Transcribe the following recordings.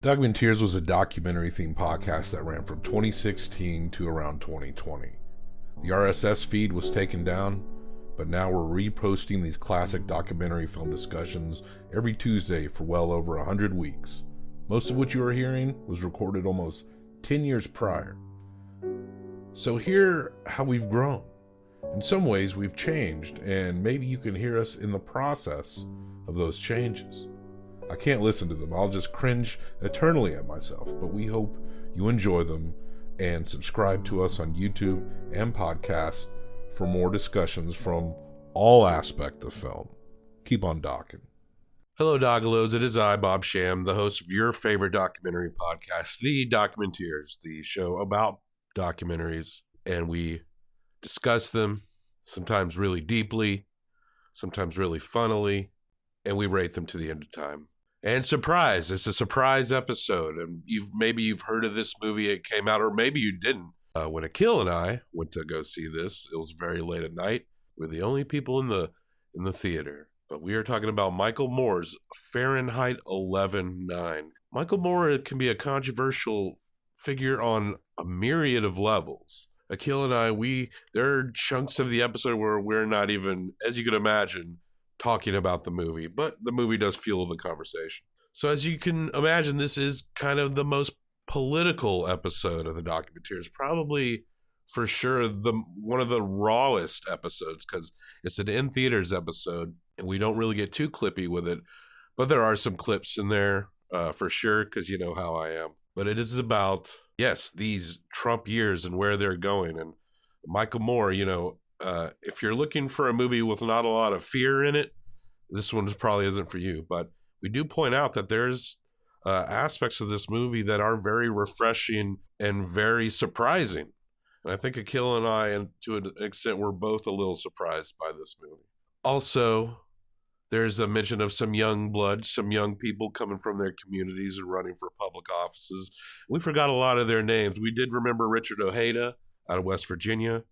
Documenteers was a documentary-themed podcast that ran from 2016 to around 2020. The RSS feed was taken down, but now we're reposting these classic documentary film discussions every Tuesday for well over 100 weeks. Most of what you are hearing was recorded almost 10 years prior. So hear how we've grown. In some ways, we've changed, and maybe you can hear us in the process of those changes. I can't listen to them. I'll just cringe eternally at myself, but we hope you enjoy them and subscribe to us on YouTube and podcast for more discussions from all aspects of film. Keep on docking. Hello, Doggalos. It is I, Bob Sham, the host of your favorite documentary podcast, The Documenteers, the show about documentaries, and we discuss them, sometimes really deeply, sometimes really funnily, and we rate them to the end of time. And surprise, it's a surprise episode, and maybe you've heard of this movie. It came out, or maybe you didn't. When Akil and I went to go see this, it was very late at night. We're the only people in the theater, but we are talking about Michael Moore's Fahrenheit 11/9. Michael Moore can be a controversial figure on a myriad of levels. Akil and I, there are chunks of the episode where we're not even, as you can imagine, talking about the movie, but the movie does fuel the conversation. So as you can imagine, this is kind of the most political episode of the Documenteers, probably for sure one of the rawest episodes, because it's an in theaters episode and we don't really get too clippy with it, but there are some clips in there for sure, because you know how I am. But it is about, yes, these Trump years and where they're going. And Michael Moore, if you're looking for a movie with not a lot of fear in it, this one probably isn't for you. But we do point out that there's aspects of this movie that are very refreshing and very surprising. And I think Akil and I, and to an extent, were both a little surprised by this movie. Also, there's a mention of some young blood, some young people coming from their communities and running for public offices. We forgot a lot of their names. We did remember Richard Ojeda out of West Virginia.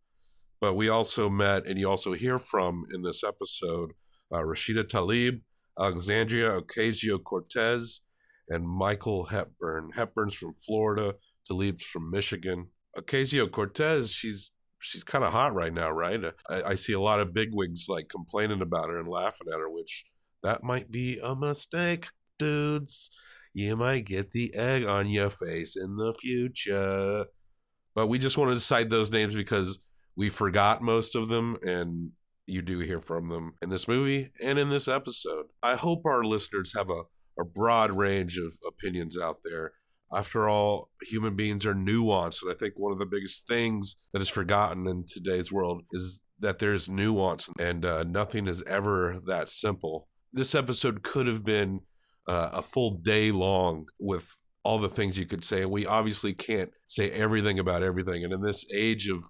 But we also met, and you also hear from in this episode, Rashida Tlaib, Alexandria Ocasio-Cortez, and Michael Hepburn. Hepburn's from Florida, Tlaib's from Michigan. Ocasio-Cortez, she's kind of hot right now, right? I see a lot of bigwigs like complaining about her and laughing at her, which that might be a mistake, dudes. You might get the egg on your face in the future. But we just wanted to cite those names because we forgot most of them, and you do hear from them in this movie and in this episode. I hope our listeners have a broad range of opinions out there. After all, human beings are nuanced, and I think one of the biggest things that is forgotten in today's world is that there's nuance, and nothing is ever that simple. This episode could have been a full day long with all the things you could say, and we obviously can't say everything about everything. And in this age of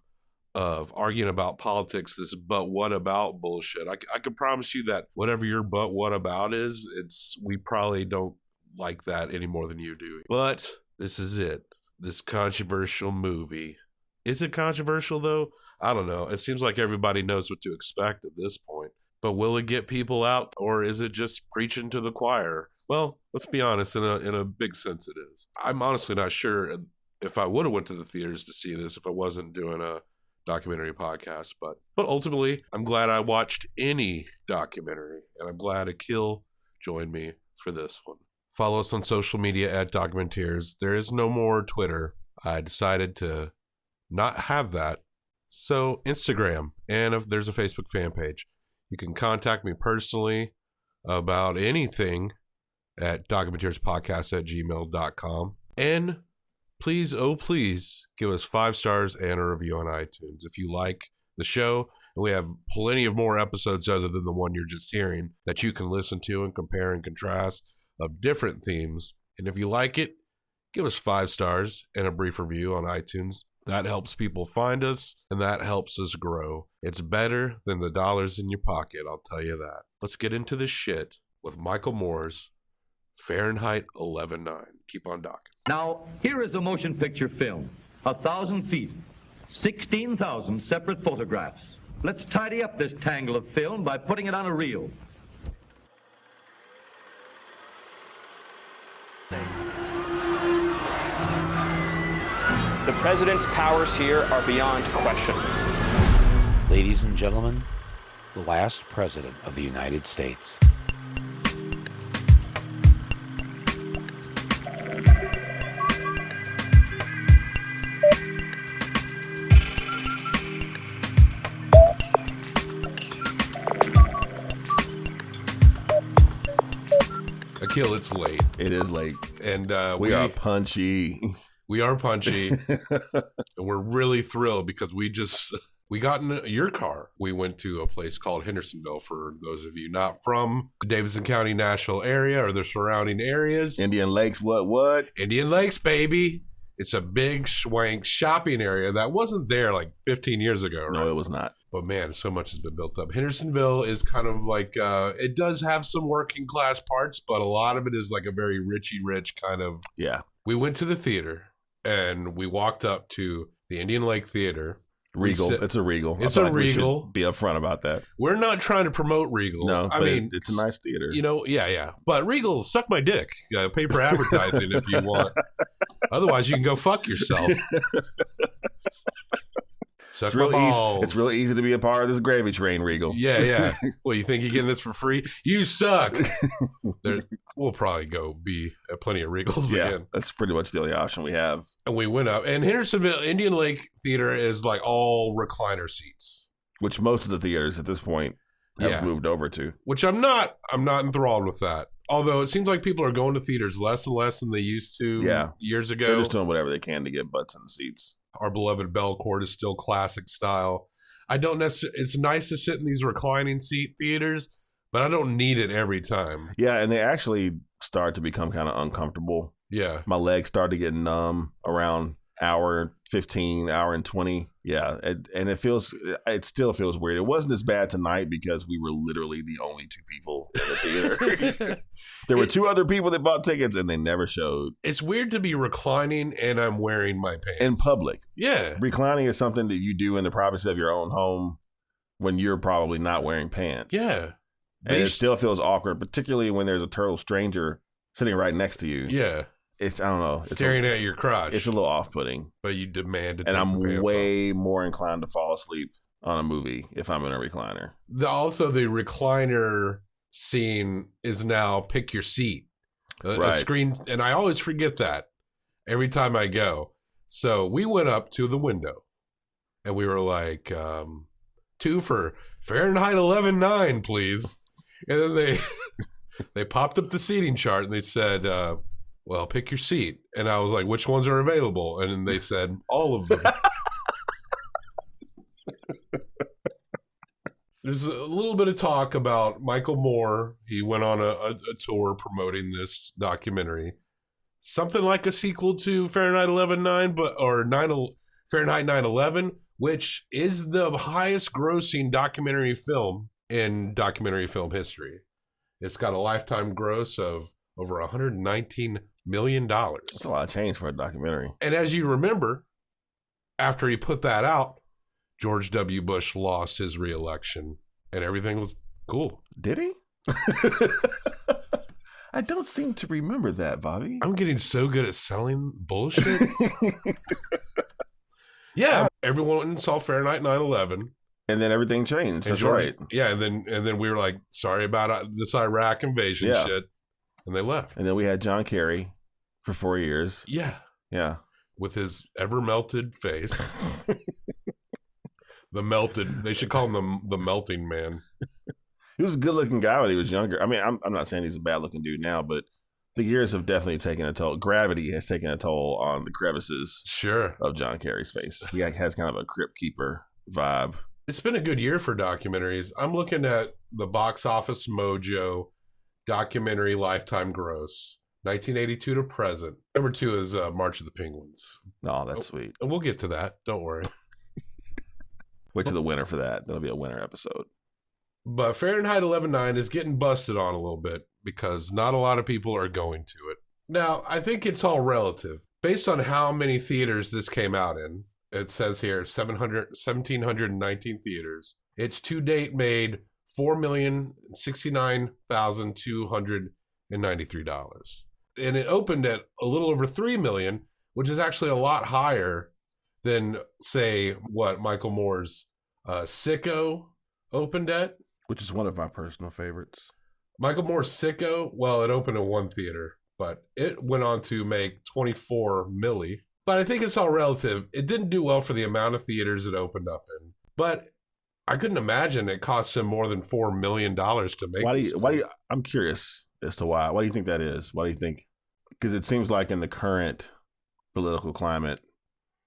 arguing about politics, this but what about bullshit, I can promise you that whatever your but what about is, we probably don't like that any more than you do. But this is it. This controversial movie. Is it controversial though? I don't know. It seems like everybody knows what to expect at this point. But will it get people out, or is it just preaching to the choir? Well, let's be honest, in a big sense it is. I'm honestly not sure if I would have went to the theaters to see this if I wasn't doing a documentary podcast, but ultimately I'm glad I watched any documentary, and I'm glad Akil joined me for this one. Follow us on social media at Documenteers. There is no more Twitter. I decided to not have that. So Instagram, and if there's a Facebook fan page. You can contact me personally about anything at documenteerspodcast@gmail.com. And please, oh please, give us 5 stars and a review on iTunes if you like the show. And we have plenty of more episodes other than the one you're just hearing that you can listen to and compare and contrast of different themes. And if you like it, give us 5 stars and a brief review on iTunes. That helps people find us, and that helps us grow. It's better than the dollars in your pocket, I'll tell you that. Let's get into this shit with Michael Moore's Fahrenheit 11/9. Keep on docking. Now, here is a motion picture film. 1,000 feet, 16,000 separate photographs. Let's tidy up this tangle of film by putting it on a reel. The president's powers here are beyond question. Ladies and gentlemen, the last president of the United States. Akil, it's late. It is late. And we are punchy. We are punchy. And we're really thrilled because we got in your car. We went to a place called Hendersonville, for those of you not from the Davidson County, Nashville area or the surrounding areas. Indian Lakes, what? Indian Lakes, baby. It's a big swank shopping area that wasn't there like 15 years ago, right? No, it was not. But man, so much has been built up. Hendersonville is kind of like, it does have some working class parts, but a lot of it is like a very Richie Rich kind of. Yeah. We went to the theater and we walked up to the Indian Lake Theater. Regal. It's a Regal. It's a Regal. Be upfront about that. We're not trying to promote Regal. No, I mean, it's a nice theater. You know, yeah. But Regal, suck my dick. Pay for advertising if you want. Otherwise, you can go fuck yourself. Suck my balls. It's really easy to be a part of this gravy train, Regal. Yeah. Well, you think you're getting this for free? You suck. We'll probably go be at plenty of Regals again. That's pretty much the only option we have. And we went up. And Hendersonville, Indian Lake Theater is like all recliner seats. Which most of the theaters at this point have moved over to. Which I'm not enthralled with that. Although it seems like people are going to theaters less and less than they used to years ago. They're just doing whatever they can to get butts in the seats. Our beloved Belcourt is still classic style. It's nice to sit in these reclining seat theaters, but I don't need it every time. Yeah, and they actually start to become kind of uncomfortable. Yeah. My legs start to get numb around hour 15, hour and 20. Yeah, and it still feels weird. It wasn't as bad tonight because we were literally the only two people in the theater. There were two other people that bought tickets and they never showed. It's weird to be reclining and I'm wearing my pants. In public. Yeah. Reclining is something that you do in the privacy of your own home when you're probably not wearing pants. Yeah. And it still feels awkward, particularly when there's a total stranger sitting right next to you. Yeah. I don't know. Staring at your crotch. It's a little off-putting. But you demand to take and I'm your pants way off. more inclined to fall asleep on a movie if I'm in a recliner. Also, the recliner scene is now pick your seat. A screen, and I always forget that every time I go. So we went up to the window and we were like, 2 for Fahrenheit 11.9, please. And then they popped up the seating chart and they said, well, pick your seat. And I was like, which ones are available? And then they said, all of them. There's a little bit of talk about Michael Moore. He went on a tour promoting this documentary. Something like a sequel to Fahrenheit 11.9, Fahrenheit 9/11, which is the highest grossing documentary film in documentary film history. It's got a lifetime gross of over $119 million. That's a lot of change for a documentary. And as you remember, after he put that out, George W. Bush lost his re-election and everything was cool. Did he? I don't seem to remember that, Bobby. I'm getting so good at selling bullshit. Yeah, everyone saw Fahrenheit 9/11. And then everything changed. That's right. Yeah, and then we were like, sorry about this Iraq invasion shit. And they left. And then we had John Kerry for 4 years. Yeah. Yeah. With his ever-melted face. They should call him the melting man. He was a good-looking guy when he was younger. I mean, I'm not saying he's a bad-looking dude now, but the years have definitely taken a toll. Gravity has taken a toll on the crevices of John Kerry's face. He has kind of a crypt keeper vibe. It's been a good year for documentaries. I'm looking at the Box Office Mojo documentary lifetime gross, 1982 to present. Number 2 is March of the Penguins. Oh, that's sweet. And we'll get to that. Don't worry. Wait to the winter for that. That'll be a winter episode. But Fahrenheit 11.9 is getting busted on a little bit because not a lot of people are going to it. Now, I think it's all relative. Based on how many theaters this came out in, it says here 1,719 theaters. It's to date made $4,069,293. And it opened at a little over $3 million, which is actually a lot higher than, say, what Michael Moore's Sicko opened at. Which is one of my personal favorites. Michael Moore's Sicko, well, it opened in one theater, but it went on to make 24 milli. But I think it's all relative. It didn't do well for the amount of theaters it opened up in. But I couldn't imagine it cost him more than $4 million to make. Why do you, I'm curious as to why. Why do you think that is? Why do you think? Because it seems like in the current political climate,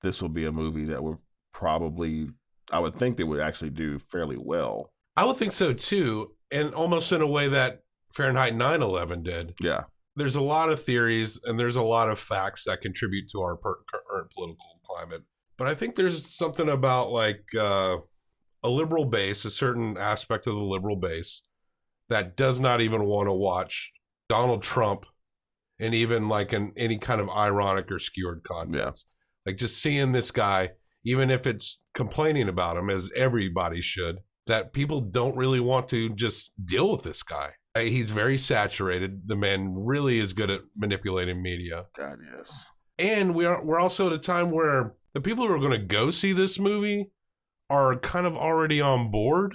this will be a movie that would probably, I would think they would actually do fairly well. I would think so too, and almost in a way that Fahrenheit 9/11 did. Yeah. There's a lot of theories and there's a lot of facts that contribute to our current political climate. But I think there's something about like a liberal base, a certain aspect of the liberal base that does not even want to watch Donald Trump and even like any kind of ironic or skewered content. Yeah. Like just seeing this guy, even if it's complaining about him, as everybody should, that people don't really want to just deal with this guy. He's very saturated. The man really is good at manipulating media. God, yes. And we're also at a time where the people who are going to go see this movie are kind of already on board.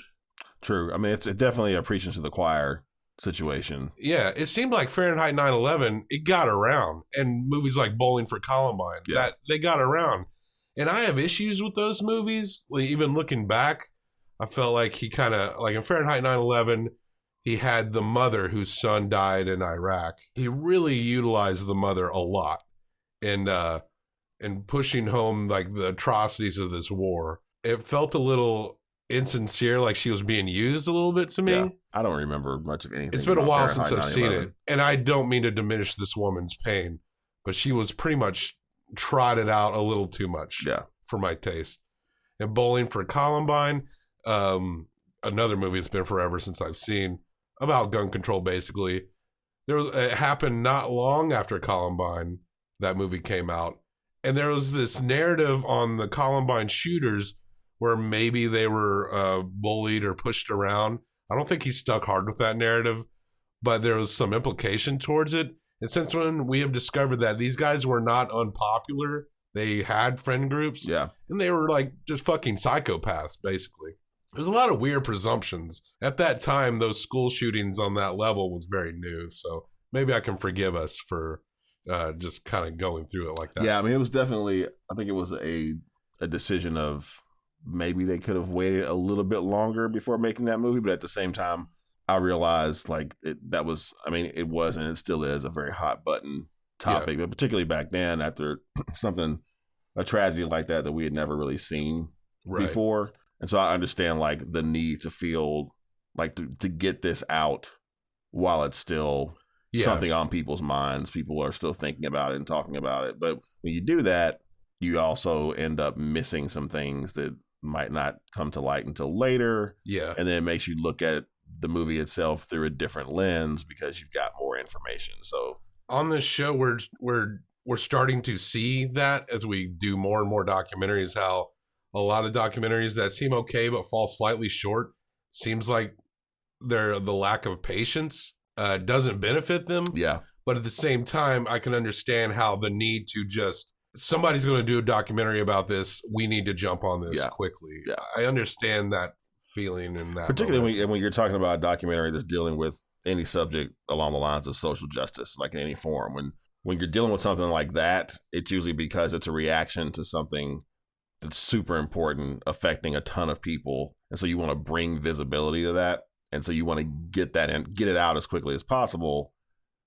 True. I mean, it's definitely a preaching to the choir situation. Yeah, it seemed like Fahrenheit 9/11, it got around. And movies like Bowling for Columbine, that they got around. And I have issues with those movies. Like, even looking back, I felt like he kind of, like in Fahrenheit 9/11, he had the mother whose son died in Iraq. He really utilized the mother a lot in pushing home like the atrocities of this war. It felt a little insincere, like she was being used a little bit to me. Yeah, I don't remember much of anything. It's been a while since I've seen 9/11. it. And I don't mean to diminish this woman's pain, but she was pretty much trotted out a little too much for my taste. And Bowling for Columbine, another movie that's been forever since I've seen, about gun control basically. It happened not long after Columbine, that movie came out. And there was this narrative on the Columbine shooters where maybe they were bullied or pushed around. I don't think he stuck hard with that narrative, but there was some implication towards it. And since when we have discovered that these guys were not unpopular, they had friend groups, and they were like just fucking psychopaths, basically. There's a lot of weird presumptions. At that time, those school shootings on that level was very new, so maybe I can forgive us for just kind of going through it like that. Yeah, I mean, it was definitely, I think it was a decision of maybe they could have waited a little bit longer before making that movie, but at the same time, I realized like that was, I mean, it was and it still is a very hot button topic, but particularly back then after a tragedy like that we had never really seen before. And so I understand like the need to feel like to get this out while it's still something on people's minds. People are still thinking about it and talking about it. But when you do that, you also end up missing some things that might not come to light until later. Yeah. And then it makes you look at the movie itself through a different lens because you've got more information. So on this show, we're starting to see that as we do more and more documentaries, how a lot of documentaries that seem okay but fall slightly short, seems like the lack of patience doesn't benefit them. Yeah. But at the same time, I can understand how the need to just, somebody's going to do a documentary about this, we need to jump on this quickly. Yeah. I understand that feeling and that. Particularly when you're talking about a documentary that's dealing with any subject along the lines of social justice, like in any form. When you're dealing with something like that, it's usually because it's a reaction to something that's super important, affecting a ton of people. And so you want to bring visibility to that. And so you want to get that and get it out as quickly as possible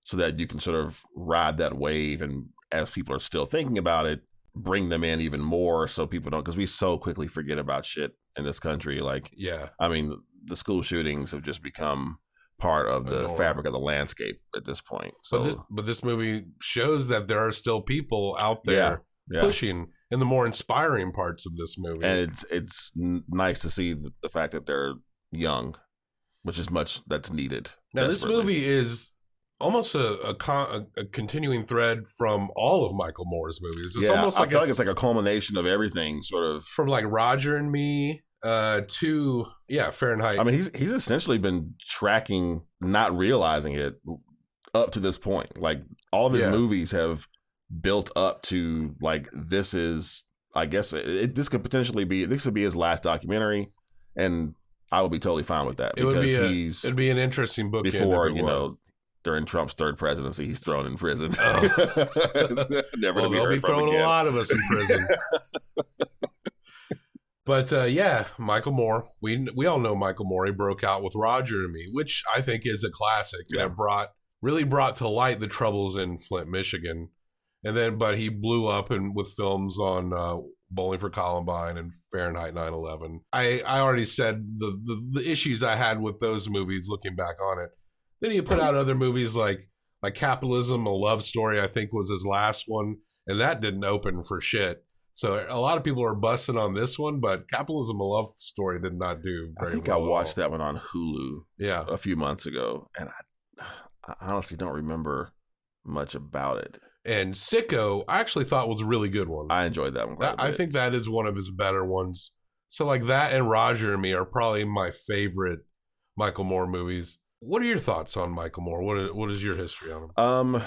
so that you can sort of ride that wave. And as people are still thinking about it, bring them in even more so people don't, because we so quickly forget about shit in this country. Like, I mean, the school shootings have just become part of the fabric of the landscape at this point. So, but this movie shows that there are still people out there pushing in the more inspiring parts of this movie. And it's nice to see the fact that they're young, which is much that's needed. Now, this movie is almost a continuing thread from all of Michael Moore's movies. It's almost like I feel like it's like a culmination of everything, sort of from like Roger and Me to Fahrenheit. I mean, he's essentially been tracking, not realizing it, up to this point. Like all of his movies have built up to like, this is I guess this could potentially be his last documentary, and I would be totally fine with that. It'd be an interesting book before during Trump's third presidency, he's thrown in prison. Oh. Never they'll be throwing a lot of us in prison. But yeah, Michael Moore. We all know Michael Moore. He broke out with Roger and Me, which I think is a classic. Yeah. And it really brought to light the troubles in Flint, Michigan. But he blew up with films on Bowling for Columbine and Fahrenheit 9/11. I already said the issues I had with those movies looking back on it. Then he put out other movies like Capitalism, A Love Story, I think was his last one. And that didn't open for shit. So a lot of people are busting on this one, but Capitalism, A Love Story did not do very well. I think I watched that one on Hulu a few months ago. And I honestly don't remember much about it. And Sicko, I actually thought was a really good one. I enjoyed that one. I think that is one of his better ones. So like that and Roger and Me are probably my favorite Michael Moore movies. What are your thoughts on Michael Moore? What is your history on him?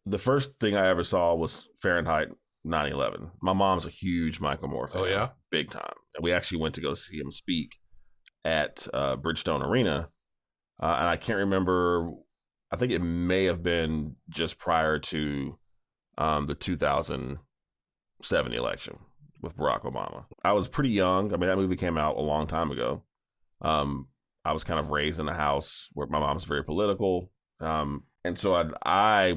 The first thing I ever saw was Fahrenheit 9/11. My mom's a huge Michael Moore fan. Oh yeah, big time. And we actually went to go see him speak at Bridgestone Arena, and I can't remember. I think it may have been just prior to the 2007 election with Barack Obama. I was pretty young. I mean, that movie came out a long time ago. I was kind of raised in a house where my mom's very political. And so I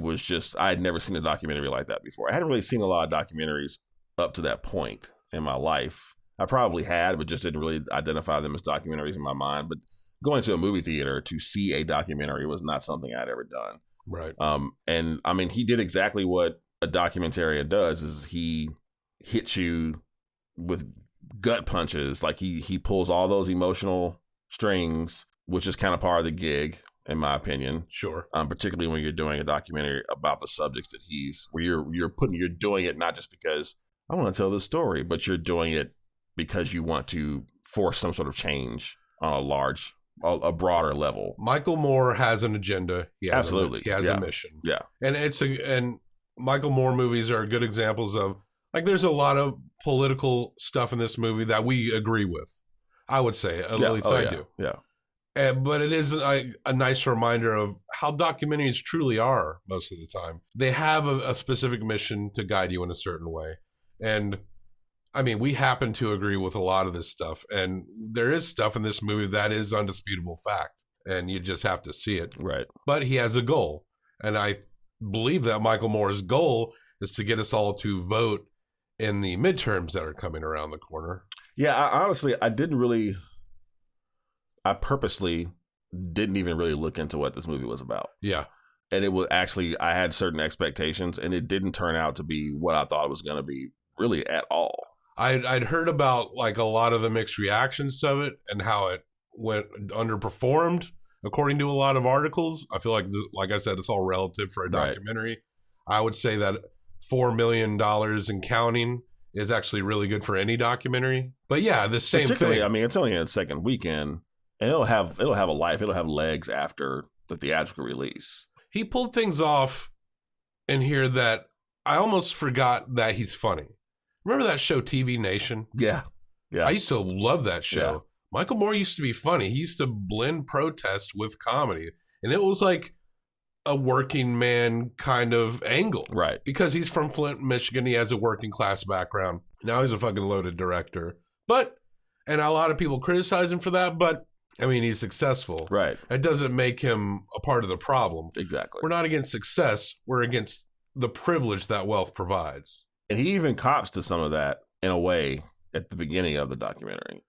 had never seen a documentary like that before. I hadn't really seen a lot of documentaries up to that point in my life. I probably had, but just didn't really identify them as documentaries in my mind. But going to a movie theater to see a documentary was not something I'd ever done. Right. And I mean, he did exactly what a documentarian does, is he hits you with gut punches. Like he pulls all those emotional strings, which is kind of part of the gig, in my opinion. Sure. Particularly when you're doing a documentary about the subjects that where you're doing it not just because I want to tell this story, but you're doing it because you want to force some sort of change on a broader level. Michael Moore has an agenda. He has Absolutely. He has a mission. Yeah. And Michael Moore movies are good examples of, like, there's a lot of political stuff in this movie that we agree with. I would say, at least I do. Yeah. But it is a nice reminder of how documentaries truly are most of the time. They have a specific mission to guide you in a certain way. And I mean, we happen to agree with a lot of this stuff. And there is stuff in this movie that is undisputable fact. And you just have to see it. Right. But he has a goal. And I believe that Michael Moore's goal is to get us all to vote in the midterms that are coming around the corner. Yeah, I purposely didn't even really look into what this movie was about. Yeah. And it was actually, I had certain expectations, and it didn't turn out to be what I thought it was going to be really at all. I'd heard about like a lot of the mixed reactions to it and how it went underperformed according to a lot of articles. I feel like I said, it's all relative for a documentary. Right. I would say that $4 million and counting is actually really good for any documentary. But yeah, the same thing. I mean, it's only its second weekend, and it'll have a life. It'll have legs after the theatrical release. He pulled things off in here that I almost forgot that he's funny. Remember that show TV Nation? Yeah. I used to love that show. Yeah. Michael Moore used to be funny. He used to blend protest with comedy, and it was like a working man kind of angle. Right. Because he's from Flint, Michigan. He has a working class background. Now he's a fucking loaded director. And a lot of people criticize him for that, but I mean, he's successful. Right. It doesn't make him a part of the problem. Exactly. We're not against success. We're against the privilege that wealth provides. And he even cops to some of that in a way at the beginning of the documentary.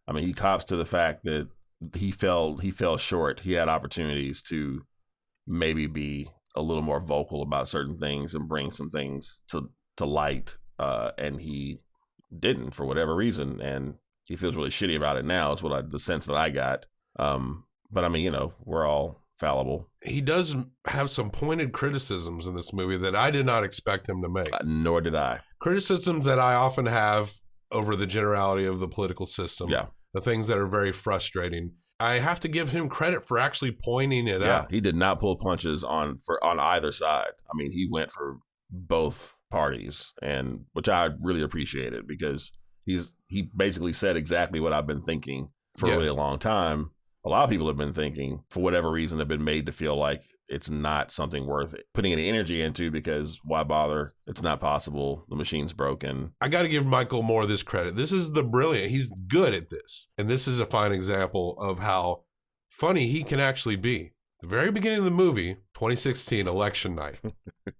I mean, he cops to the fact that he fell short. He had opportunities to maybe be a little more vocal about certain things and bring some things to light. And he didn't for whatever reason. And he feels really shitty about it now. Is the sense that I got. But I mean, we're all fallible. He does have some pointed criticisms in this movie that I did not expect him to make. Nor did I. Criticisms that I often have over the generality of the political system. Yeah. The things that are very frustrating. I have to give him credit for actually pointing it out. He did not pull punches on either side. I mean, he went for both parties, and which I really appreciated because he basically said exactly what I've been thinking for a really long time. A lot of people have been thinking, for whatever reason, have been made to feel like it's not something worth putting any energy into because why bother? It's not possible. The machine's broken. I got to give Michael Moore this credit. This is the brilliant. He's good at this. And this is a fine example of how funny he can actually be. The very beginning of the movie, 2016, election night,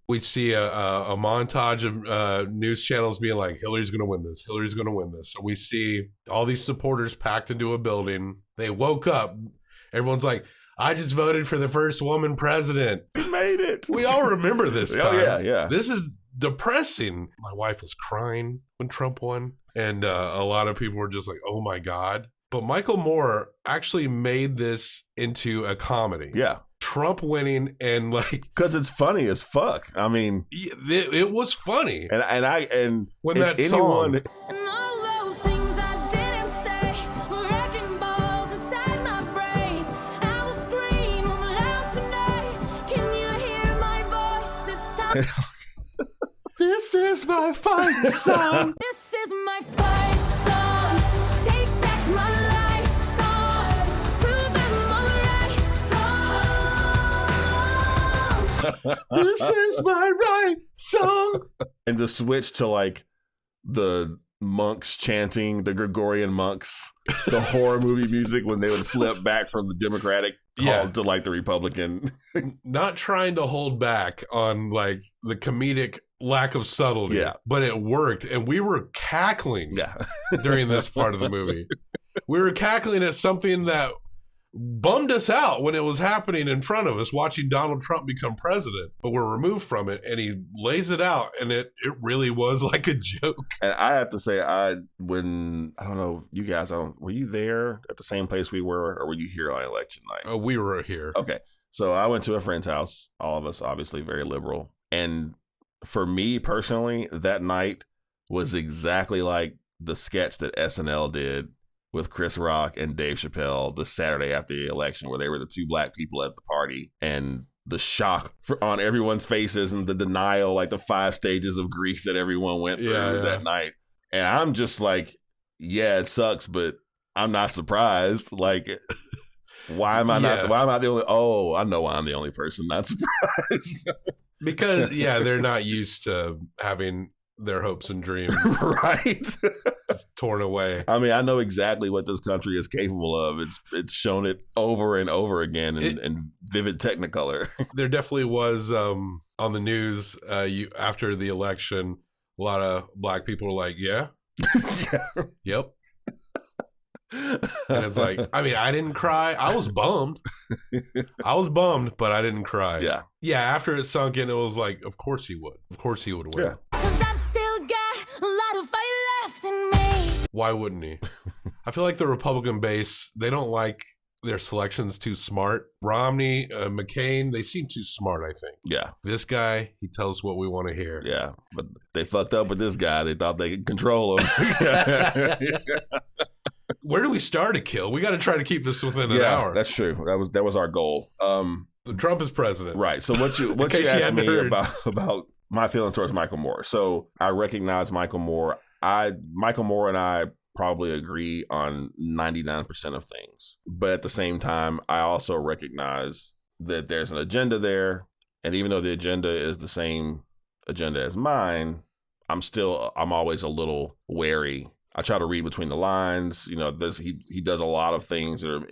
we see a montage of news channels being like, Hillary's going to win this. Hillary's going to win this. So we see all these supporters packed into a building. They woke up. Everyone's like, I just voted for the first woman president. We made it. We all remember this time. Oh, yeah. This is depressing. My wife was crying when Trump won. And a lot of people were just like, oh, my God. But Michael Moore actually made this into a comedy. Yeah. Trump winning and like... Because it's funny as fuck. I mean... It was funny. And when that song... And all those things I didn't say were wrecking balls inside my brain. I will scream loud tonight. Can you hear my voice this time? This is my fight song. This is my fight song. Take back my life song. Prove I'm alright song. This is my right song. And the switch to like the monks chanting, the Gregorian monks, the horror movie music when they would flip back from the Democratic call to like the Republican. Not trying to hold back on like the comedic lack of subtlety, but it worked. And we were cackling during this part of the movie. We were cackling at something that bummed us out when it was happening in front of us, watching Donald Trump become president, but we're removed from it, and he lays it out, and it really was like a joke. And I have to say, I don't know, you guys, were you there at the same place we were, or were you here on election night? We were here. Okay. So I went to a friend's house, all of us obviously very liberal. And for me personally, that night was exactly like the sketch that SNL did with Chris Rock and Dave Chappelle the Saturday after the election, where they were the two black people at the party, and the shock on everyone's faces and the denial, like the 5 stages of grief that everyone went through that night. And I'm just like, yeah, it sucks, but I'm not surprised. Like, why am I the only? Oh, I know why I'm the only person not surprised. Because they're not used to having their hopes and dreams right torn away. I mean, I know exactly what this country is capable of. It's shown it over and over again in vivid technicolor. There definitely was on the news after the election, a lot of black people were like, yep. And it's like, I mean, I didn't cry. I was bummed. But I didn't cry. Yeah, after it sunk in, it was like, of course he would. Of course he would win. Yeah. 'Cause I've still got a lot of fight left in me. Why wouldn't he? I feel like the Republican base, they don't like their selections too smart. Romney, McCain, they seem too smart, I think. Yeah. This guy, he tells us what we want to hear. Yeah. But they fucked up with this guy. They thought they could control him. Where do we start a kill? We got to try to keep this within an hour. That's true. That was our goal. So Trump is president. Right. So what you asked me about my feeling towards Michael Moore. So I recognize Michael Moore. Michael Moore and I probably agree on 99% of things. But at the same time, I also recognize that there's an agenda there. And even though the agenda is the same agenda as mine, I'm always a little wary. I try to read between the lines. You know, he does a lot of things that are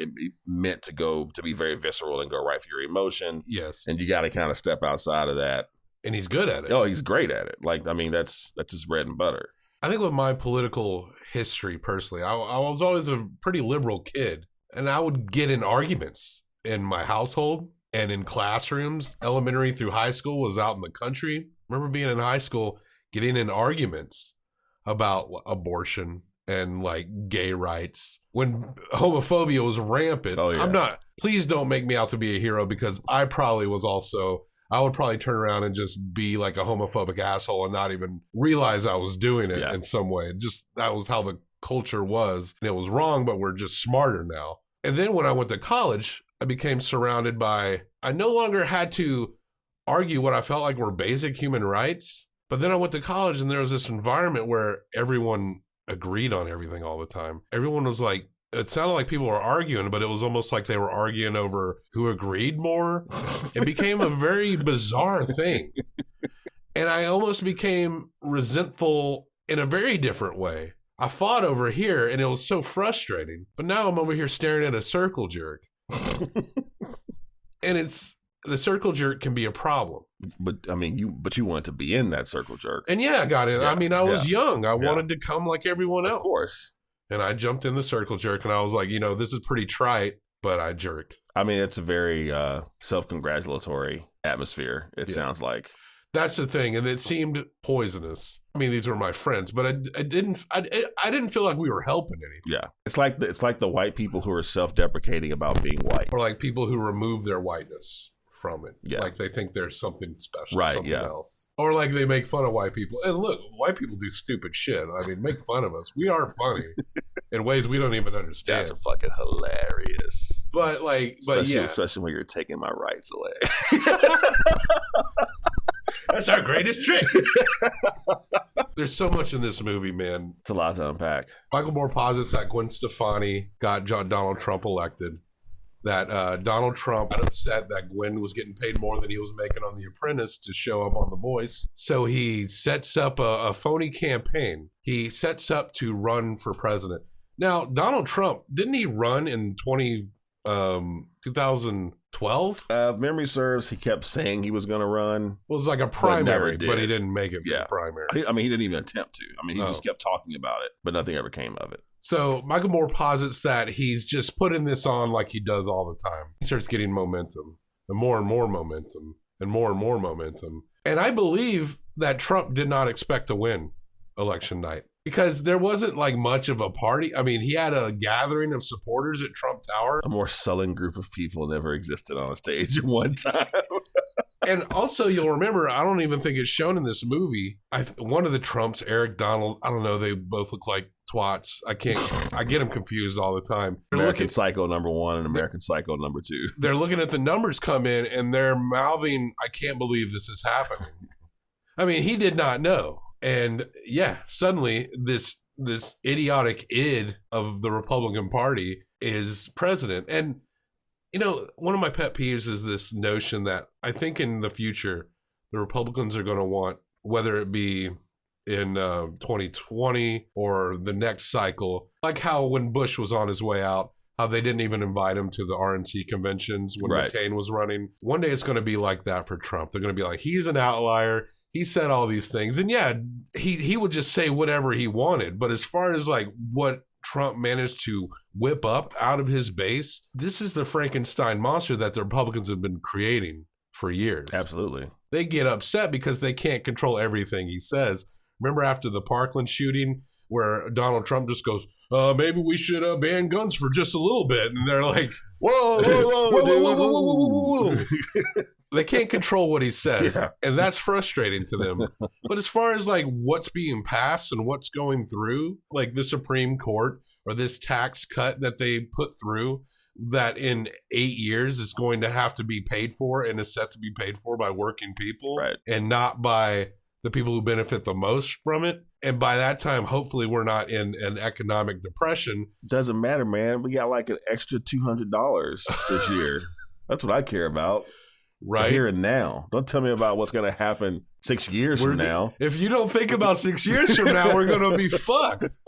meant to be very visceral and go right for your emotion. Yes. And you got to kind of step outside of that. And he's good at it. Oh, he's great at it. Like, I mean, that's his bread and butter. I think with my political history personally, I was always a pretty liberal kid, and I would get in arguments in my household and in classrooms. Elementary through high school was out in the country. I remember being in high school, getting in arguments about abortion and like gay rights when homophobia was rampant. Oh, yeah. Please don't make me out to be a hero, because I would probably turn around and just be like a homophobic asshole and not even realize I was doing it in some way. Just that was how the culture was. And it was wrong, but we're just smarter now. And then when I went to college, I became surrounded by, I no longer had to argue what I felt like were basic human rights. But then I went to college and there was this environment where everyone agreed on everything all the time. Everyone was like, it sounded like people were arguing, but it was almost like they were arguing over who agreed more. It became a very bizarre thing. And I almost became resentful in a very different way. I fought over here and it was so frustrating. But now I'm over here staring at a circle jerk. And the circle jerk can be a problem. But I mean, you wanted to be in that circle jerk. And yeah, I got it. Yeah, I mean, I was young. I yeah. wanted to come like everyone else. Of course. And I jumped in the circle jerk and I was like, this is pretty trite, but I jerked. I mean, it's a very self-congratulatory atmosphere, it sounds like. That's the thing. And it seemed poisonous. I mean, these were my friends, but I didn't feel like we were helping anything. Yeah. It's like the white people who are self-deprecating about being white. Or like people who remove their whiteness from it. Yeah. Like they think there's something special, Right, something yeah. else. Or like they make fun of white people. And look, white people do stupid shit. I mean, make fun of us. We are funny in ways we don't even understand. That's fucking hilarious. But Especially when you're taking my rights away. That's our greatest trick. There's so much in this movie, man. It's a lot to unpack. Michael Moore posits that Gwen Stefani got Donald Trump elected. That Donald Trump got upset that Gwen was getting paid more than he was making on The Apprentice to show up on The Voice. So he sets up a phony campaign. He sets up to run for president. Now, Donald Trump, didn't he run in 2012? If memory serves, he kept saying he was going to run. Well, it was like a primary, but he didn't make it for the primary. I mean, he didn't even attempt to. I mean, he just kept talking about it, but nothing ever came of it. So Michael Moore posits that he's just putting this on like he does all the time. He starts getting momentum and more momentum and more momentum. And I believe that Trump did not expect to win election night because there wasn't like much of a party. I mean, he had a gathering of supporters at Trump Tower. A more sullen group of people never existed on a stage at one time. And also, you'll remember, I don't even think it's shown in this movie. One of the Trumps, Eric Donald, I don't know, they both look like twats. I get them confused all the time. American Psycho #1 and American Psycho #2. They're looking at the numbers come in and they're mouthing, I can't believe this is happening. I mean, he did not know. And yeah, suddenly this idiotic id of the Republican Party is president. And one of my pet peeves is this notion that I think in the future, the Republicans are going to want, whether it be in 2020 or the next cycle, like how when Bush was on his way out, how they didn't even invite him to the RNC conventions when McCain was running. One day it's going to be like that for Trump. They're going to be like, he's an outlier. He said all these things. And yeah, he would just say whatever he wanted. But as far as like what Trump managed to whip up out of his base, this is the Frankenstein monster that the Republicans have been creating for years. Absolutely. They get upset because they can't control everything he says. Remember after the Parkland shooting where Donald Trump just goes, maybe we should ban guns for just a little bit. And they're like, whoa, whoa, whoa, whoa, whoa, whoa, whoa, whoa, whoa. They can't control what he says. Yeah. And that's frustrating to them. But as far as like what's being passed and what's going through, like the Supreme Court or this tax cut that they put through that in 8 years is going to have to be paid for and is set to be paid for by working people and not by the people who benefit the most from it. And by that time, hopefully we're not in an economic depression. Doesn't matter, man. We got like an extra $200 this year. That's what I care about. Right. Here and now. Don't tell me about what's going to happen 6 years from now. If you don't think about 6 years from now, we're going to be fucked.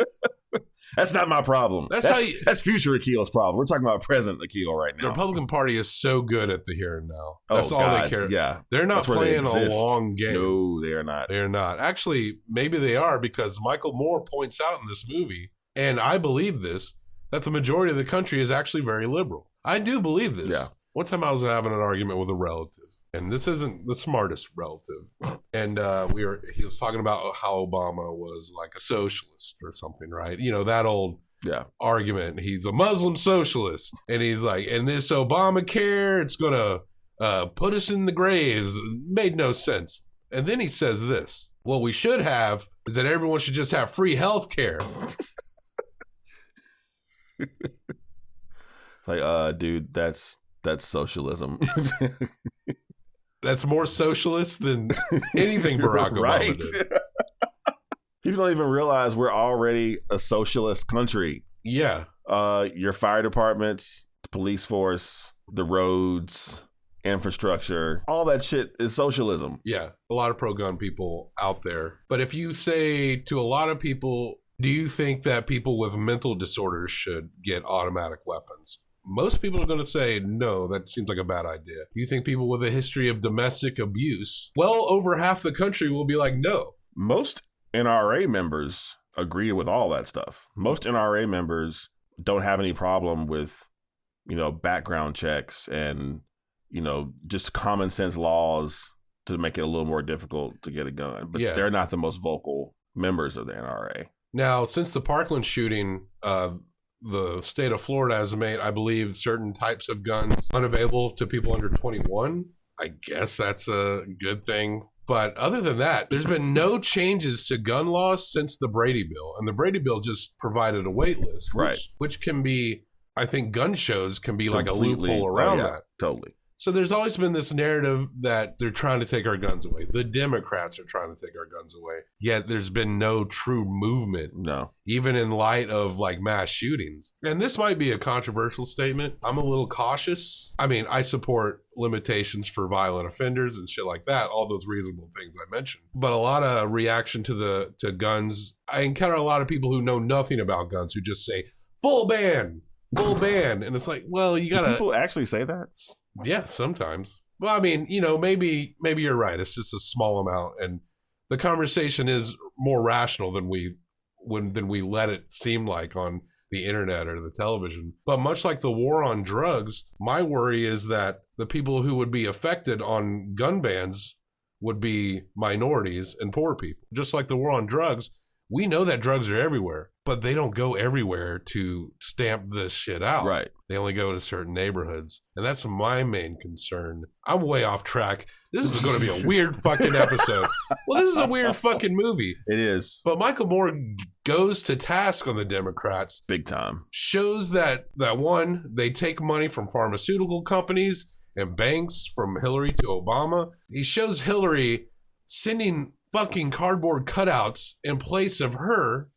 That's not my problem. That's future Akil's problem. We're talking about present Akil right now. The Republican Party is so good at the here and now. That's all they care. Yeah. They're not playing a long game. No, they are not. They're not. Actually, maybe they are because Michael Moore points out in this movie, and I believe this, that the majority of the country is actually very liberal. I do believe this. Yeah. One time I was having an argument with a relative, and this isn't the smartest relative. And he was talking about how Obama was like a socialist or something, right? You know, that old argument. He's a Muslim socialist. And he's like, and this Obamacare, it's going to put us in the graves. It made no sense. And then he says this, what we should have is that everyone should just have free health care. Like, dude, that's socialism. That's more socialist than anything Barack Obama did. People don't even realize we're already a socialist country. Yeah. Your fire departments, the police force, the roads, infrastructure, all that shit is socialism. Yeah. A lot of pro-gun people out there. But if you say to a lot of people, do you think that people with mental disorders should get automatic weapons? Most people are going to say, no, that seems like a bad idea. You think people with a history of domestic abuse, well over half the country will be like, no. Most NRA members agree with all that stuff. Most NRA members don't have any problem with, background checks and, just common sense laws to make it a little more difficult to get a gun. But they're not the most vocal members of the NRA. Now, since the Parkland shooting, the state of Florida has made, I believe, certain types of guns unavailable to people under 21. I guess that's a good thing. But other than that, there's been no changes to gun laws since the Brady Bill. And the Brady Bill just provided a wait list, which can be, I think gun shows can be like a loophole around that. Totally. So there's always been this narrative that they're trying to take our guns away. The Democrats are trying to take our guns away. Yet there's been no true movement. No. Even in light of like mass shootings. And this might be a controversial statement. I'm a little cautious. I mean, I support limitations for violent offenders and shit like that. All those reasonable things I mentioned. But a lot of reaction to guns. I encounter a lot of people who know nothing about guns who just say, full ban. Full ban. And it's like, well, you gotta. Do people actually say that? Yeah, sometimes. Well, I mean, maybe you're right. It's just a small amount, and the conversation is more rational than we let it seem like on the internet or the television. But much like the war on drugs, my worry is that the people who would be affected on gun bans would be minorities and poor people. Just like the war on drugs, we know that drugs are everywhere, but they don't go everywhere to stamp this shit out. Right. They only go to certain neighborhoods. And that's my main concern. I'm way off track. This is going to be a weird fucking episode. Well, this is a weird fucking movie. It is. But Michael Moore goes to task on the Democrats. Big time. Shows that one, they take money from pharmaceutical companies and banks from Hillary to Obama. He shows Hillary sending fucking cardboard cutouts in place of her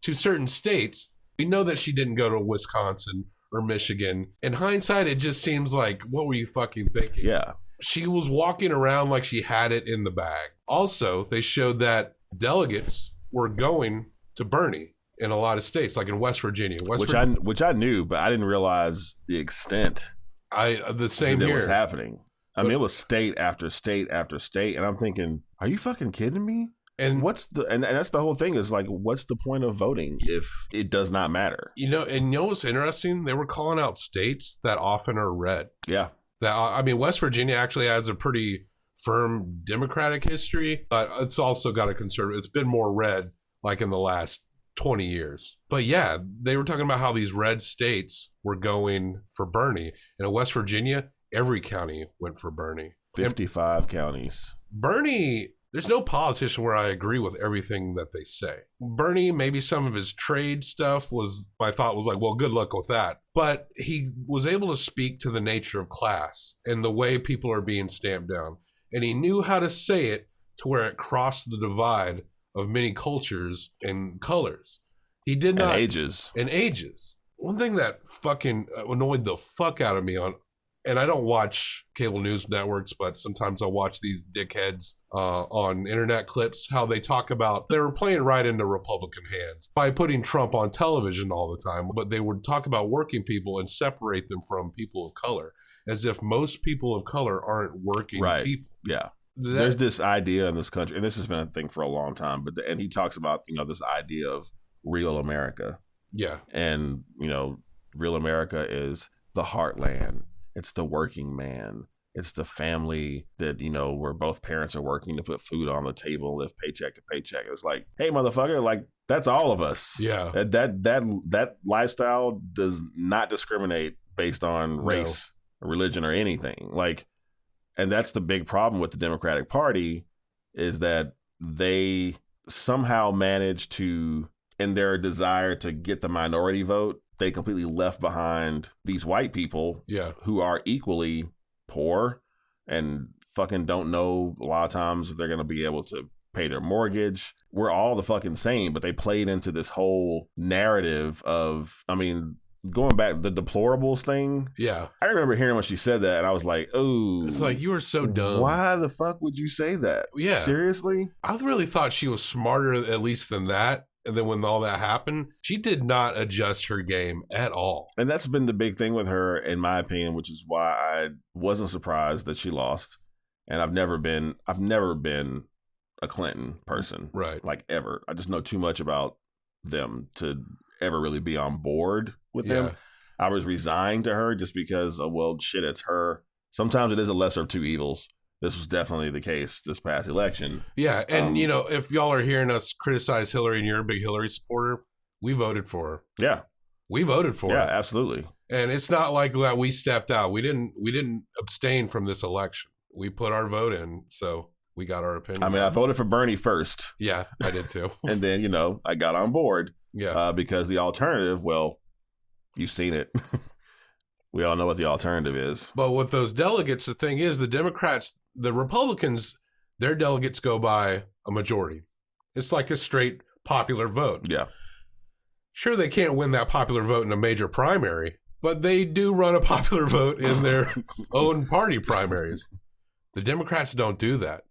to certain states. We know that she didn't go to Wisconsin or Michigan. In hindsight, it just seems like, what were you fucking thinking? Yeah. She was walking around like she had it in the bag. Also, they showed that delegates were going to Bernie in a lot of states, like in West Virginia. Which I knew, but I didn't realize the extent the same that here was happening. I mean, it was state after state after state, and I'm thinking, are you fucking kidding me? And and that's the whole thing is like, what's the point of voting if it does not matter? And what's interesting? They were calling out states that often are red. Yeah. West Virginia actually has a pretty firm Democratic history, but it's also got a conservative. It's been more red like in the last 20 years. But yeah, they were talking about how these red states were going for Bernie. And in West Virginia, every county went for Bernie. 55 counties. Bernie, there's no politician where I agree with everything that they say. Bernie, maybe some of his trade stuff my thought was like, well, good luck with that. But he was able to speak to the nature of class and the way people are being stamped down. And he knew how to say it to where it crossed the divide of many cultures and colors. He did not. And ages. One thing that fucking annoyed the fuck out of me and I don't watch cable news networks, but sometimes I'll watch these dickheads on internet clips, how they talk about they were playing right into Republican hands by putting Trump on television all the time. But they would talk about working people and separate them from people of color, as if most people of color aren't working people. Yeah. There's this idea in this country, and this has been a thing for a long time, and he talks about, this idea of real America. Yeah. And, real America is the heartland. It's the working man. It's the family that, where both parents are working to put food on the table, live paycheck to paycheck. It's like, hey, motherfucker, like, that's all of us. Yeah. That lifestyle does not discriminate based on race, religion, or anything. Like, and that's the big problem with the Democratic Party, is that they somehow manage to, in their desire to get the minority vote, they completely left behind these white people who are equally poor and fucking don't know a lot of times if they're going to be able to pay their mortgage. We're all the fucking same, but they played into this whole narrative of, I mean, going back, the deplorables thing. Yeah. I remember hearing when she said that, and I was like, oh. It's like, you were so dumb. Why the fuck would you say that? Yeah. Seriously? I really thought she was smarter, at least, than that. And then when all that happened, she did not adjust her game at all. And that's been the big thing with her, in my opinion, which is why I wasn't surprised that she lost. And I've never been a Clinton person. Right. Like, ever. I just know too much about them to ever really be on board with them. I was resigned to her just because, well, shit, it's her. Sometimes it is a lesser of two evils. This was definitely the case this past election. Yeah, and if y'all are hearing us criticize Hillary and you're a big Hillary supporter, we voted for her. Yeah. We voted for her. Yeah, absolutely. And it's not like that we stepped out. We didn't abstain from this election. We put our vote in, so we got our opinion. I mean, I voted for Bernie first. Yeah, I did too. And then, I got on board. Yeah. Because the alternative, well, you've seen it. We all know what the alternative is. But with those delegates, the thing is, the Republicans, their delegates go by a majority. It's like a straight popular vote. Yeah. Sure, they can't win that popular vote in a major primary, but they do run a popular vote in their own party primaries. The Democrats don't do that.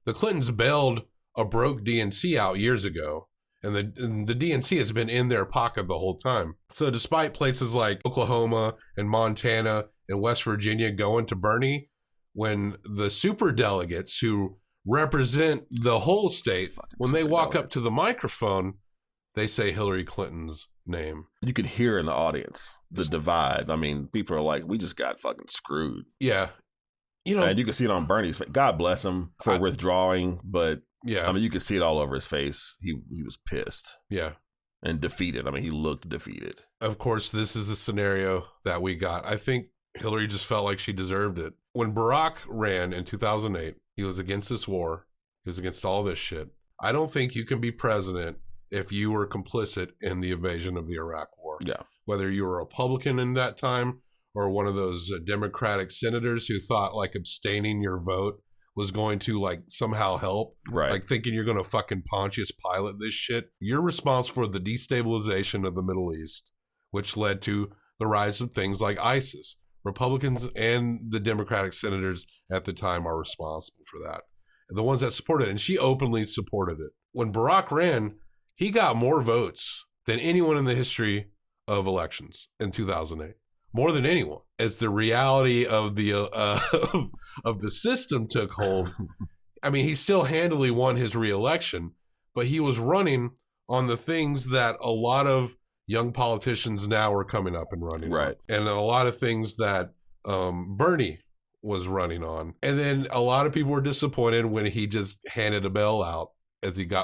The Clintons bailed a broke DNC out years ago, and the DNC has been in their pocket the whole time. So despite places like Oklahoma and Montana and West Virginia going to Bernie, when the super delegates who represent the whole state, when they walk up to the microphone, they say Hillary Clinton's name. You could hear in the audience the divide. I mean, people are like, we just got fucking screwed. Yeah. And you can see it on Bernie's face. God bless him for withdrawing, but yeah, I mean, you could see it all over his face. He was pissed. Yeah. And defeated. I mean, he looked defeated. Of course, this is the scenario that we got. I think Hillary just felt like she deserved it. When Barack ran in 2008, he was against this war. He was against all this shit. I don't think you can be president if you were complicit in the invasion of the Iraq War. Yeah. Whether you were a Republican in that time or one of those Democratic senators who thought like abstaining your vote was going to like somehow help. Right. Like thinking you're going to fucking Pontius Pilate this shit. You're responsible for the destabilization of the Middle East, which led to the rise of things like ISIS. Republicans and the Democratic senators at the time are responsible for that. The ones that supported it, and she openly supported it. When Barack ran, he got more votes than anyone in the history of elections in 2008. More than anyone. As the reality of the of the system took hold, I mean, he still handily won his reelection, but he was running on the things that a lot of young politicians now are coming up and running on. And a lot of things that Bernie was running on. And then a lot of people were disappointed when he just handed a bell out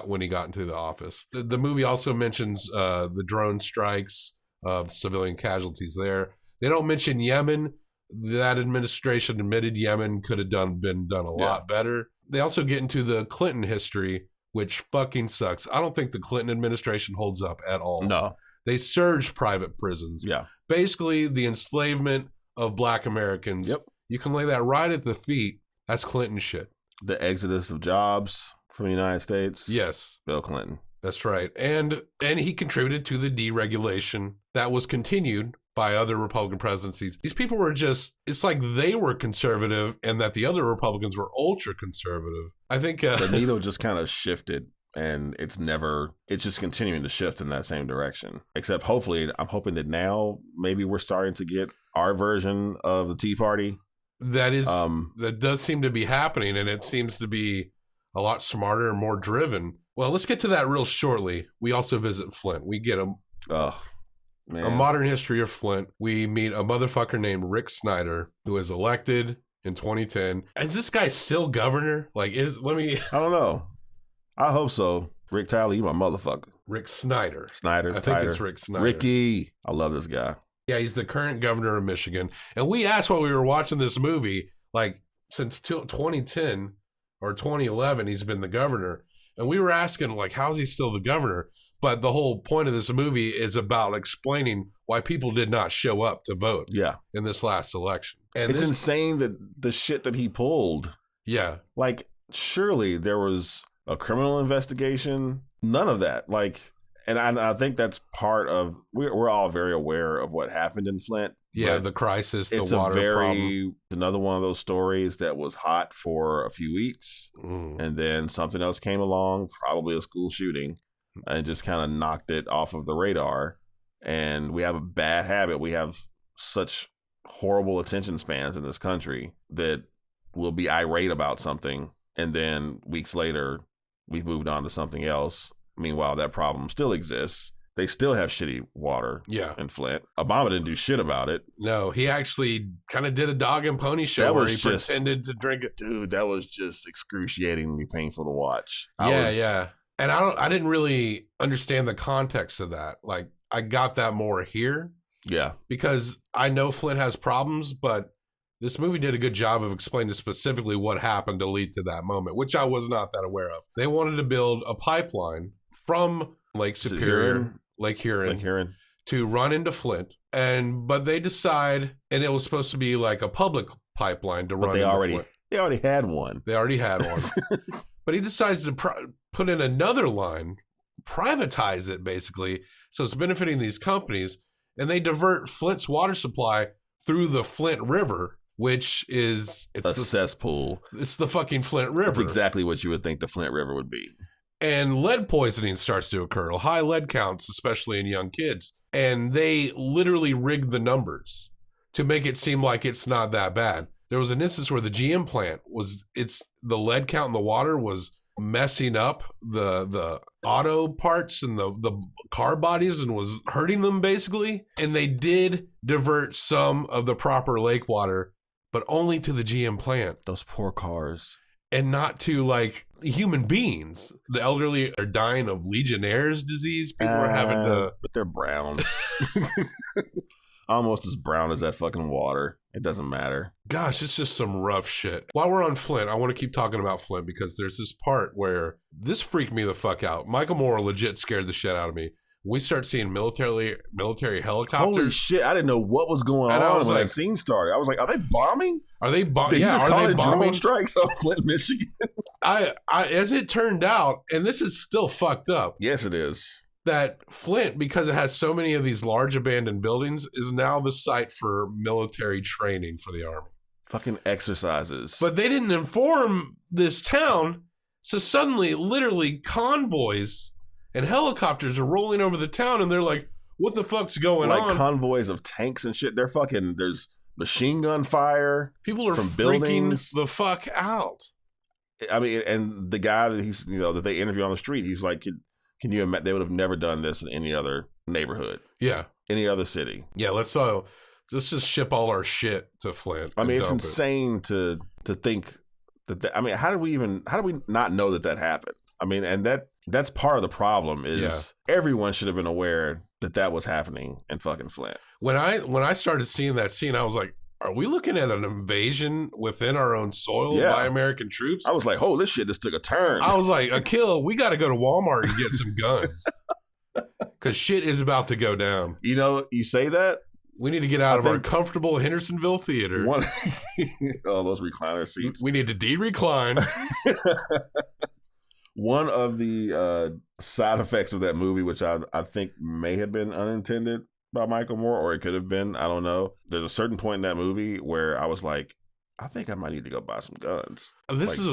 when he got into the office. The movie also mentions the drone strikes of civilian casualties there. They don't mention Yemen. That administration admitted Yemen could have been done a lot better. They also get into the Clinton history, which fucking sucks. I don't think the Clinton administration holds up at all. No. They surged private prisons. Yeah. Basically, the enslavement of Black Americans. Yep. You can lay that right at the feet. That's Clinton shit. The exodus of jobs from the United States. Yes. Bill Clinton. That's right. And he contributed to the deregulation that was continued by other Republican presidencies. These people were it's like they were conservative and that the other Republicans were ultra conservative. I think the needle just kind of shifted. And it's just continuing to shift in that same direction. Except hopefully, I'm hoping that now maybe we're starting to get our version of the Tea Party. That does seem to be happening, and it seems to be a lot smarter and more driven. Well, let's get to that real shortly. We also visit Flint. We get a modern history of Flint. We meet a motherfucker named Rick Snyder, who is elected in 2010. Is this guy still governor? I don't know. I hope so. Rick Tyler, you my motherfucker. Rick Snyder. I think it's Rick Snyder. Ricky. I love this guy. Yeah, he's the current governor of Michigan. And we asked while we were watching this movie, like since 2010 or 2011, he's been the governor. And we were asking, like, how's he still the governor? But the whole point of this movie is about explaining why people did not show up to vote in this last election. And it's insane that the shit that he pulled. Yeah. Like, surely there was a criminal investigation. None of that. Like, and I think that's part of, we're all very aware of what happened in Flint. Yeah, the crisis, the it's water problem. Another one of those stories that was hot for a few weeks. And then something else came along, probably a school shooting, and just kind of knocked it off of the radar. And we have a bad habit. We have such horrible attention spans in this country that we'll be irate about something, and then weeks later, we've moved on to something else. Meanwhile, that problem still exists. They still have shitty water in Flint. Obama didn't do shit about it. No, he actually kind of did a dog and pony show where he pretended to drink it. Dude, that was just excruciatingly painful to watch. Yeah. And I didn't really understand the context of that. Like, I got that more here. Yeah. Because I know Flint has problems, but this movie did a good job of explaining specifically what happened to lead to that moment, which I was not that aware of. They wanted to build a pipeline from Lake Superior, Lake Huron, to run into Flint. But they decide, and it was supposed to be like a public pipeline to run into Flint. They already had one. But he decides to put in another line, privatize it basically, so it's benefiting these companies, and they divert Flint's water supply through the Flint River, which is a cesspool. It's the fucking Flint River. That's exactly what you would think the Flint River would be. And lead poisoning starts to occur, high lead counts, especially in young kids. And they literally rigged the numbers to make it seem like it's not that bad. There was an instance where the GM plant the lead count in the water was messing up the auto parts and the car bodies and was hurting them basically. And they did divert some of the proper lake water, but only to the GM plant. Those poor cars. And not to like human beings. The elderly are dying of Legionnaire's disease. People are having to... But they're brown. Almost as brown as that fucking water. It doesn't matter. Gosh, it's just some rough shit. While we're on Flint, I want to keep talking about Flint because there's this part where this freaked me the fuck out. Michael Moore legit scared the shit out of me. We start seeing military helicopters. Holy shit, I didn't know what was going on when that scene started. I was like, are they bombing? Are they bombing? Yeah, are they bombing? Drone strikes on Flint, Michigan. As it turned out, and this is still fucked up. Yes, it is. That Flint, because it has so many of these large abandoned buildings, is now the site for military training for the Army. Fucking exercises. But they didn't inform this town, so suddenly, literally, convoys and helicopters are rolling over the town, and they're like, what the fuck's going on? Like convoys of tanks and shit. There's machine gun fire. People are from freaking buildings. The fuck out. I mean, and the guy that they interview on the street, he's like, can you imagine? They would have never done this in any other neighborhood. Yeah. Any other city. Yeah, let's just ship all our shit to Flint. I mean, it's insane to think that. I mean, how do we not know that happened? I mean, and that's part of the problem is everyone should have been aware that was happening in fucking Flint. When I started seeing that scene, I was like, are we looking at an invasion within our own soil by American troops? I was like, oh, this shit just took a turn. I was like, Akil, we got to go to Walmart and get some guns. Because shit is about to go down. You know, you say that. We need to get out of our comfortable Hendersonville theater. Those recliner seats. We need to de-recline. One of the side effects of that movie, which I think may have been unintended by Michael Moore, or it could have been, I don't know. There's a certain point in that movie where I was like, I think I might need to go buy some guns.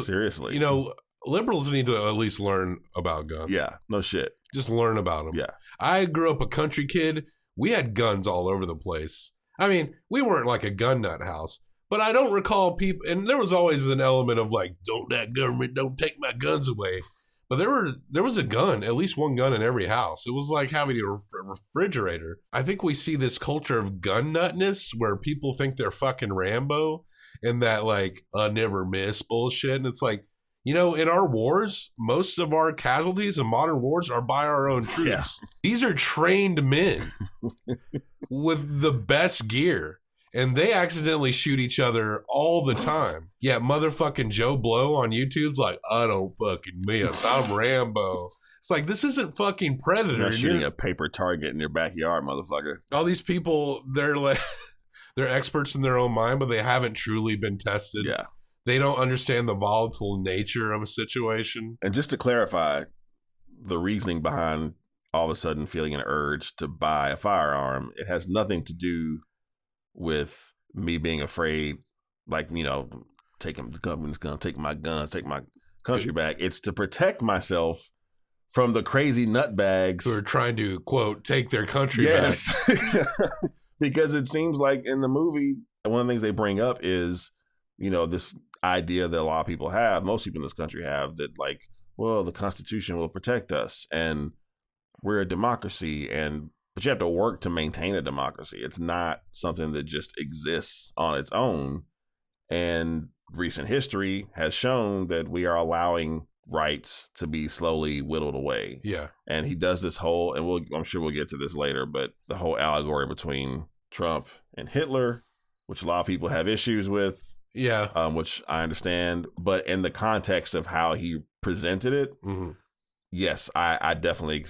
Seriously. You know, liberals need to at least learn about guns. Yeah, no shit. Just learn about them. Yeah. I grew up a country kid. We had guns all over the place. I mean, we weren't like a gun nut house, but I don't recall people, and there was always an element of like, don't take my guns away. But there was a gun, at least one gun in every house. It was like having a refrigerator. I think we see this culture of gun nutness where people think they're fucking Rambo and that like never miss bullshit. And it's like, you know, in our wars, most of our casualties in modern wars are by our own troops. Yeah. These are trained men with the best gear. And they accidentally shoot each other all the time. Yeah, motherfucking Joe Blow on YouTube's like, I don't fucking miss. I'm Rambo. It's like, this isn't fucking Predator. You're shooting a paper target in your backyard, motherfucker. All these people, they're experts in their own mind, but they haven't truly been tested. Yeah. They don't understand the volatile nature of a situation. And just to clarify, the reasoning behind all of a sudden feeling an urge to buy a firearm, it has nothing to do with me being afraid, like, the government's going to take my guns, take my country back. It's to protect myself from the crazy nutbags who are trying to, quote, take their country back. Because it seems like in the movie, one of the things they bring up is, this idea that a lot of people have, most people in this country have, that like, well, the Constitution will protect us and we're a democracy, but you have to work to maintain a democracy. It's not something that just exists on its own. And recent history has shown that we are allowing rights to be slowly whittled away. Yeah. And he does this whole, and I'm sure we'll get to this later, but the whole allegory between Trump and Hitler, which a lot of people have issues with. Yeah. Which I understand. But in the context of how he presented it, yes, I definitely,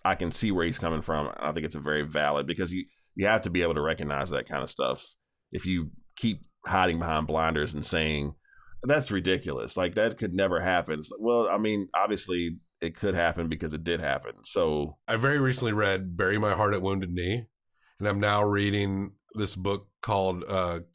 I can see where he's coming from. I think it's a very valid, because you have to be able to recognize that kind of stuff. If you keep hiding behind blinders and saying, that's ridiculous, like that could never happen. It's like, well, I mean, obviously it could happen because it did happen. So I very recently read Bury My Heart at Wounded Knee, and I'm now reading this book called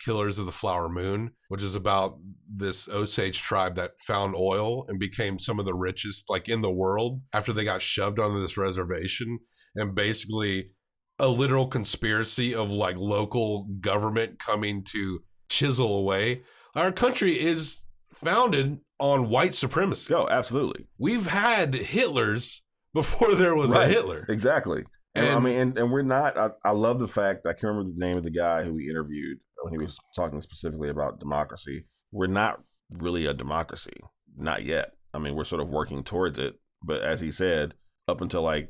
Killers of the Flower Moon, which is about this Osage tribe that found oil and became some of the richest like in the world after they got shoved onto this reservation, and basically a literal conspiracy of like local government coming to chisel away. Our country is founded on white supremacy. Oh, absolutely. We've had Hitlers before there was a Hitler. Exactly. And we're not, I love the fact, I can't remember the name of the guy who we interviewed when he was talking specifically about democracy. We're not really a democracy. Not yet. I mean, we're sort of working towards it. But as he said, up until like,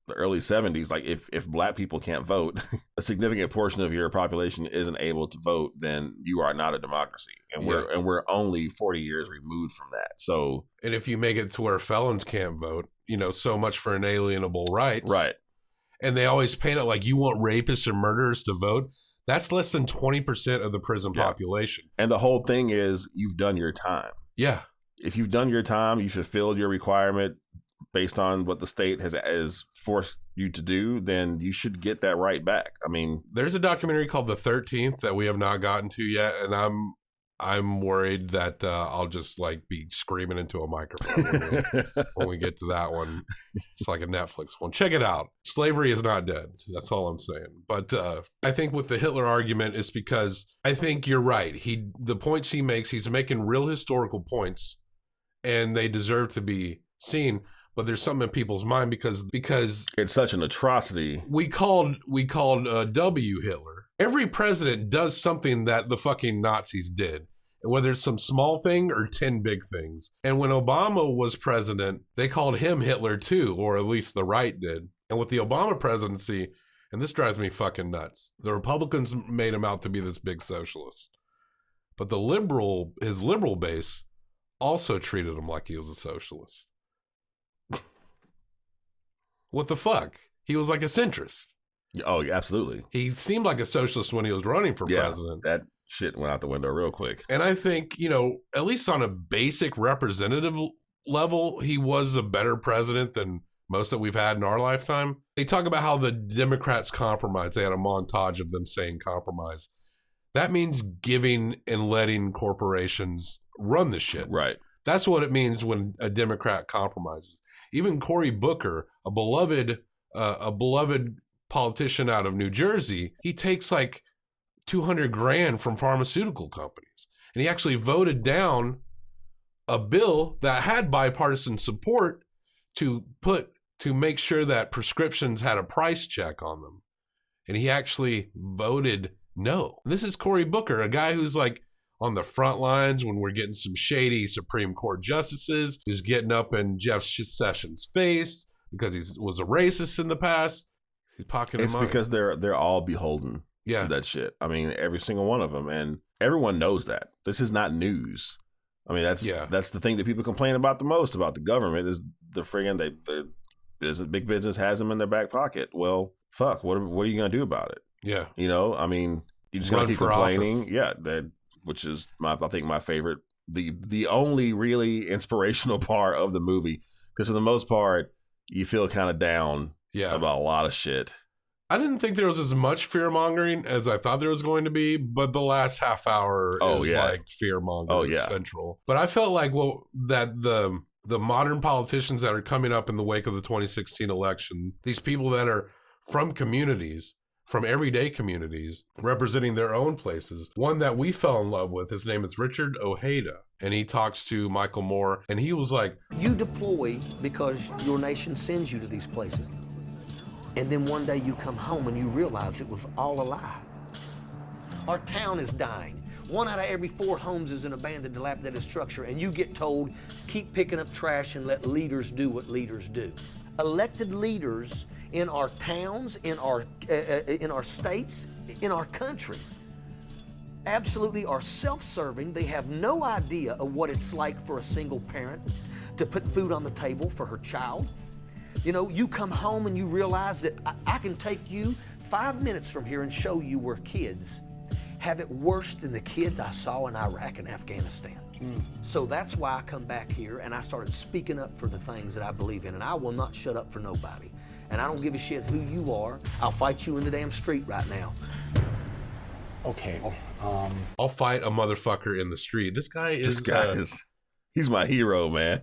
the early 70s, like if black people can't vote, a significant portion of your population isn't able to vote, then you are not a democracy. And we're only 40 years removed from that. So, and if you make it to where felons can't vote, so much for inalienable rights. Right. And they always paint it like you want rapists and murderers to vote. That's less than 20% of the prison population. And the whole thing is you've done your time. Yeah. If you've done your time, you fulfilled your requirement based on what the state has forced you to do, then you should get that right back. I mean, there's a documentary called The 13th that we have not gotten to yet, and I'm worried that I'll just like be screaming into a microphone when we get to that one. It's like a Netflix one. Check it out. Slavery is not dead. That's all I'm saying. But I think with the Hitler argument is because I think you're right. The points he makes, he's making real historical points, and they deserve to be seen. But there's something in people's mind because it's such an atrocity. We called W Hitler. Every president does something that the fucking Nazis did, whether it's some small thing or 10 big things. And when Obama was president, they called him Hitler too, or at least the right did. And with the Obama presidency, and this drives me fucking nuts, the Republicans made him out to be this big socialist. But his liberal base also treated him like he was a socialist. What the fuck? He was like a centrist. Oh, yeah, absolutely. He seemed like a socialist when he was running for president. That shit went out the window real quick. And I think, at least on a basic representative level, he was a better president than most that we've had in our lifetime. They talk about how the Democrats compromised. They had a montage of them saying compromise. That means giving and letting corporations run the shit. Right. That's what it means when a Democrat compromises. Even Cory Booker, a beloved politician out of New Jersey, he takes like $200,000 from pharmaceutical companies, and he actually voted down a bill that had bipartisan support to make sure that prescriptions had a price check on them, and he actually voted no. And this is Cory Booker, a guy who's like on the front lines when we're getting some shady Supreme Court justices, who's getting up in Jeff Sessions' face because he was a racist in the past. He's pocketing It's money. because they're all beholden to that shit. I mean, every single one of them, and everyone knows that. This is not news. I mean, that's the thing that people complain about the most about the government is the friggin' big business has them in their back pocket. Well, fuck, what are you gonna do about it? Yeah, I mean, you just gonna keep complaining. Yeah, which is I think my favorite, the only really inspirational part of the movie, because for the most part you feel kind of down about a lot of shit. I didn't think there was as much fear mongering as I thought there was going to be, but the last half hour is like fear mongering central. But I felt like that the modern politicians that are coming up in the wake of the 2016 election, these people that are from communities, from everyday communities, representing their own places. One that we fell in love with, his name is Richard Ojeda, and he talks to Michael Moore, and he was like, you deploy because your nation sends you to these places. And then one day you come home and you realize it was all a lie. Our town is dying. 1 out of every 4 homes is an abandoned, dilapidated structure, and you get told, keep picking up trash and let leaders do what leaders do. Elected leaders in our towns, in our states, in our country, absolutely are self-serving. They have no idea of what it's like for a single parent to put food on the table for her child. You know, you come home and you realize that I can take you 5 minutes from here and show you where kids have it worse than the kids I saw in Iraq and Afghanistan. So that's why I come back here and I started speaking up for the things that I believe in, and I will not shut up for nobody. And I don't give a shit who you are. I'll fight you in the damn street right now. Okay. I'll fight a motherfucker in the street. This guy is he's my hero, man.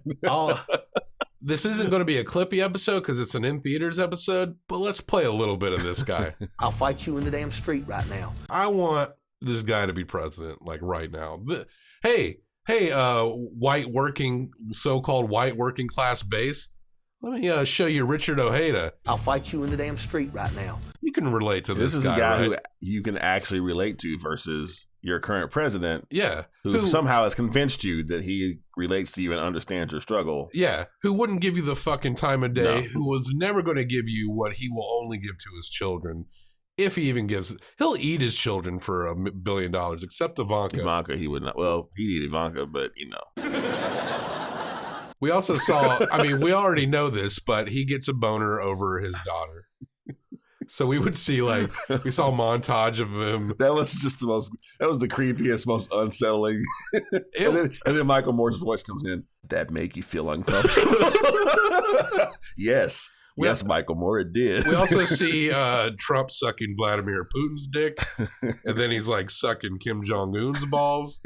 This isn't going to be a clippy episode because it's an in-theaters episode, but let's play a little bit of this guy. I'll fight you in the damn street right now. I want this guy to be president, like right now. Hey, so-called white working class base. Let me show you Richard Ojeda. I'll fight you in the damn street right now. You can relate to this guy. This is a guy right? who you can actually relate to versus your current president. Yeah. Who somehow has convinced you that he relates to you and understands your struggle. Yeah. Who wouldn't give you the fucking time of day. No. Who was never going to give you what he will only give to his children. If he even gives, he'll eat his children for $1 billion, except Ivanka. Ivanka, he would not. Well, he'd eat Ivanka, but you know. We also saw, I mean, we already know this, but he gets a boner over his daughter. So we would see, like, we saw a montage of him. That was just that was the creepiest, most unsettling. And then Michael Moore's voice comes in. That make you feel uncomfortable? Yes. Yes, Michael Moore, it did. We also see Trump sucking Vladimir Putin's dick, and then he's like sucking Kim Jong-un's balls.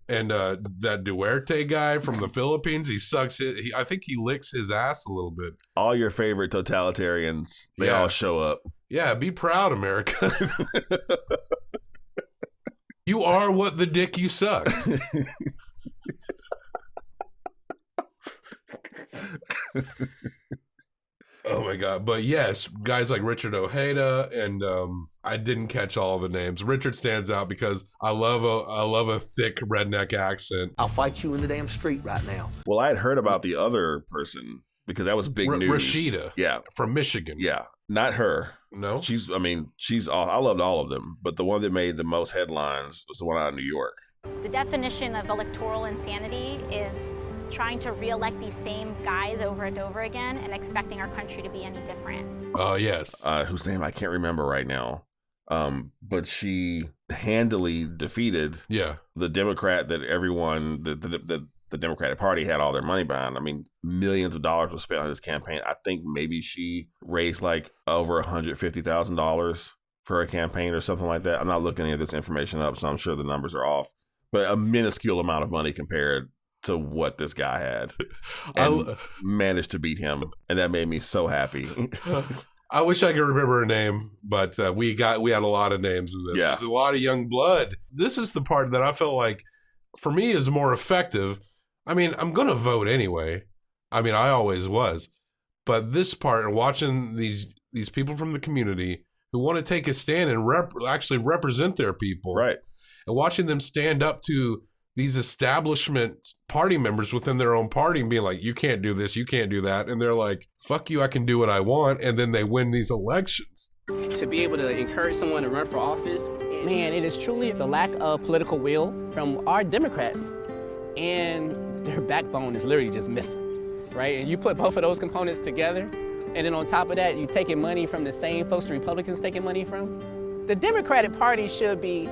And that Duarte guy from the Philippines, he sucks it. I think he licks his ass a little bit. All your favorite totalitarians, they all show up. Yeah, be proud, America. You are what the dick you suck. Oh my God. But yes, guys like Richard Ojeda, and I didn't catch all the names. Richard stands out because I love a thick redneck accent. I'll fight you in the damn street right now. Well, I had heard about the other person because that was big news. Rashida. Yeah. From Michigan. Yeah. Not her. No? She's I loved all of them, but the one that made the most headlines was the one out of New York. The definition of electoral insanity is trying to re-elect these same guys over and over again and expecting our country to be any different. Oh, yes. Whose name I can't remember right now. But she handily defeated the Democrat that everyone, the Democratic Party had all their money behind. I mean, millions of dollars was spent on this campaign. I think maybe she raised like over $150,000 for a campaign or something like that. I'm not looking any of this information up, so I'm sure the numbers are off. But a minuscule amount of money compared to what this guy had, and managed to beat him, and that made me so happy. I wish I could remember her name, but we had a lot of names in this. Yeah. There's a lot of young blood. This is the part that I felt like, for me, is more effective. I mean, I'm going to vote anyway. I mean, I always was. But this part, and watching these people from the community who want to take a stand and actually represent their people. Right. And watching them stand up to these establishment party members within their own party and being like, you can't do this, you can't do that. And they're like, fuck you, I can do what I want. And then they win these elections. To be able to encourage someone to run for office, man, it is truly the lack of political will from our Democrats. And their backbone is literally just missing, right? And you put both of those components together, and then on top of that, you taking money from the same folks the Republicans taking money from. The Democratic Party should be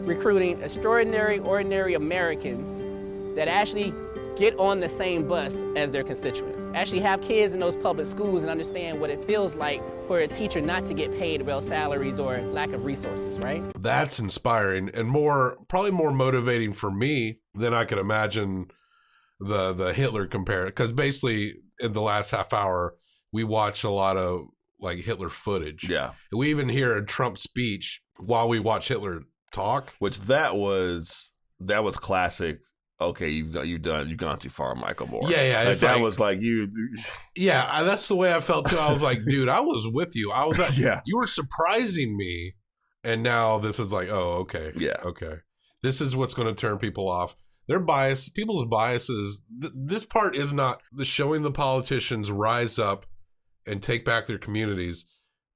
recruiting extraordinary, ordinary Americans that actually get on the same bus as their constituents. Actually have kids in those public schools and understand what it feels like for a teacher not to get paid well salaries or lack of resources, right? That's inspiring and probably more motivating for me than I could imagine the Hitler compare. Because basically in the last half hour, we watch a lot of like Hitler footage. Yeah. We even hear a Trump speech while we watch Hitler talk. Which that was classic. Okay, you've gone too far, Michael Moore. Yeah. Like, that was like you. Yeah, that's the way I felt too. I was like, dude, I was with you. I was yeah. You were surprising me, and now this is like, oh, okay, yeah, okay. This is what's going to turn people off. Their bias, people's biases. This part is not the showing the politicians rise up and take back their communities.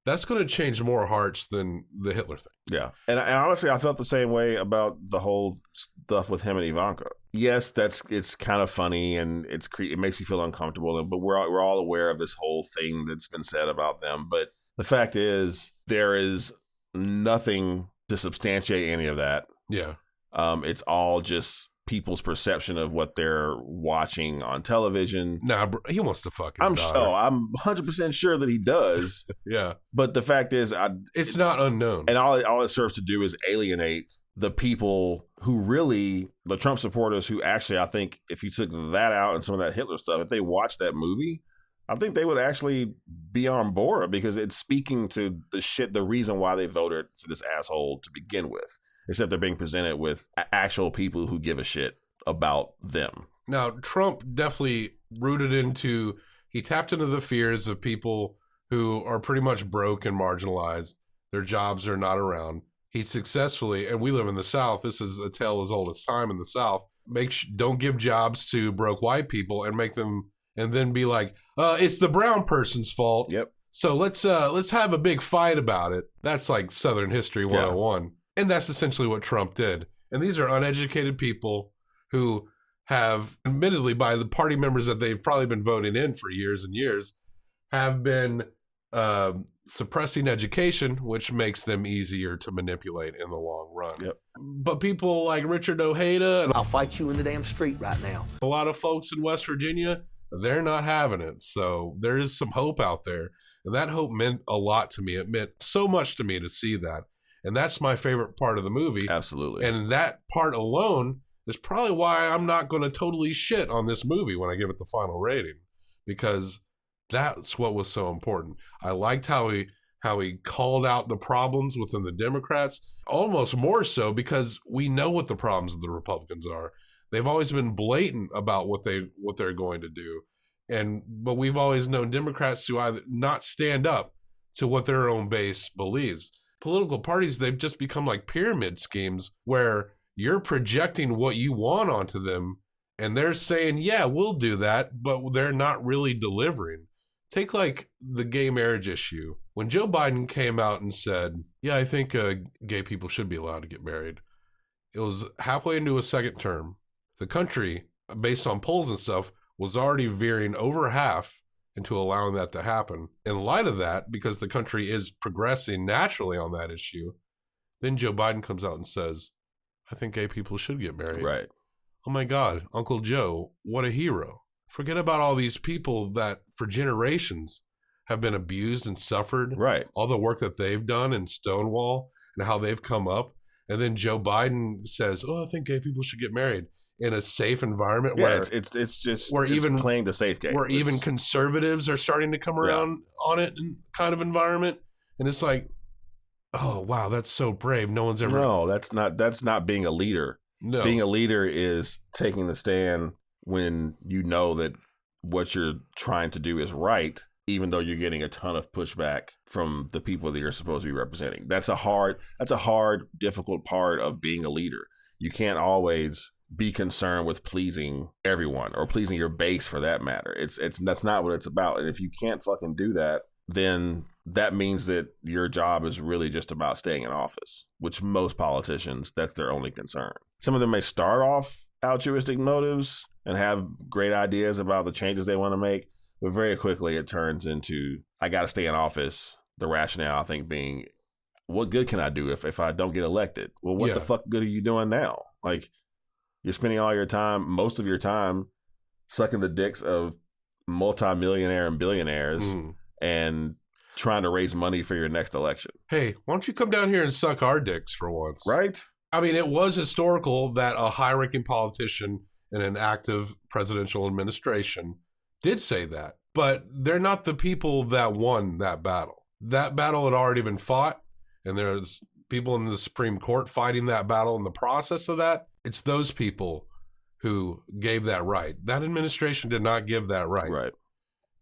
That's going to change more hearts than the Hitler thing. Yeah. And honestly, I felt the same way about the whole stuff with him and Ivanka. Yes, it's kind of funny and it makes you feel uncomfortable, but we're all aware of this whole thing that's been said about them. But the fact is, there is nothing to substantiate any of that. Yeah. It's all just people's perception of what they're watching on television. Nah, bro, he wants to fuck his daughter. I'm 100% sure that he does. Yeah. But the fact is, it's not unknown. And all it serves to do is alienate the people who really, the Trump supporters who actually, I think if you took that out and some of that Hitler stuff, if they watched that movie, I think they would actually be on board because it's speaking to the reason why they voted for this asshole to begin with. Except they're being presented with actual people who give a shit about them. Now, Trump definitely he tapped into the fears of people who are pretty much broke and marginalized. Their jobs are not around. He successfully, and we live in the South, this is a tale as old as time in the South, don't give jobs to broke white people and then be like, it's the brown person's fault. Yep. So let's have a big fight about it. That's like Southern History 101. Yeah. And that's essentially what Trump did. And these are uneducated people who have, admittedly by the party members that they've probably been voting in for years and years, have been suppressing education, which makes them easier to manipulate in the long run. Yep. But people like Richard Ojeda and I'll fight you in the damn street right now. A lot of folks in West Virginia, they're not having it. So there is some hope out there. And that hope meant a lot to me. It meant so much to me to see that. And that's my favorite part of the movie. Absolutely. And that part alone is probably why I'm not going to totally shit on this movie when I give it the final rating, because that's what was so important. I liked how he called out the problems within the Democrats, almost more so because we know what the problems of the Republicans are. They've always been blatant about what they're going to do. But we've always known Democrats to either not stand up to what their own base believes. Political parties, they've just become like pyramid schemes where you're projecting what you want onto them and they're saying, yeah, we'll do that, but they're not really delivering. Take like the gay marriage issue. When Joe Biden came out and said, yeah, I think gay people should be allowed to get married, it was halfway into a second term. The country, based on polls and stuff, was already veering over half into allowing that to happen. In light of that, because the country is progressing naturally on that issue, then Joe Biden comes out and says, I think gay people should get married. Right. Oh my God, Uncle Joe, what a hero. Forget about all these people that for generations have been abused and suffered. Right. All the work that they've done in Stonewall and how they've come up. And then Joe Biden says, I think gay people should get married. In a safe environment where it's just where even playing the safe game, where even conservatives are starting to come around on it kind of environment, and it's like, oh wow, that's so brave. No one's ever. No, that's not being a leader. No, being a leader is taking the stand when you know that what you're trying to do is right, even though you're getting a ton of pushback from the people that you're supposed to be representing. That's a hard, difficult part of being a leader. You can't always be concerned with pleasing everyone or pleasing your base for that matter. That's not what it's about. And if you can't fucking do that, then that means that your job is really just about staying in office, which most politicians, that's their only concern. Some of them may start off altruistic motives and have great ideas about the changes they want to make, but very quickly it turns into, I got to stay in office. The rationale, I think, being, what good can I do if I don't get elected? Well, what the fuck good are you doing now? Like, you're spending all your time, most of your time, sucking the dicks of multimillionaire and billionaires and trying to raise money for your next election. Hey, why don't you come down here and suck our dicks for once? Right? I mean, it was historical that a high-ranking politician in an active presidential administration did say that. But they're not the people that won that battle. That battle had already been fought, and there's people in the Supreme Court fighting that battle in the process of that. It's those people who gave that right. That administration did not give that right. Right.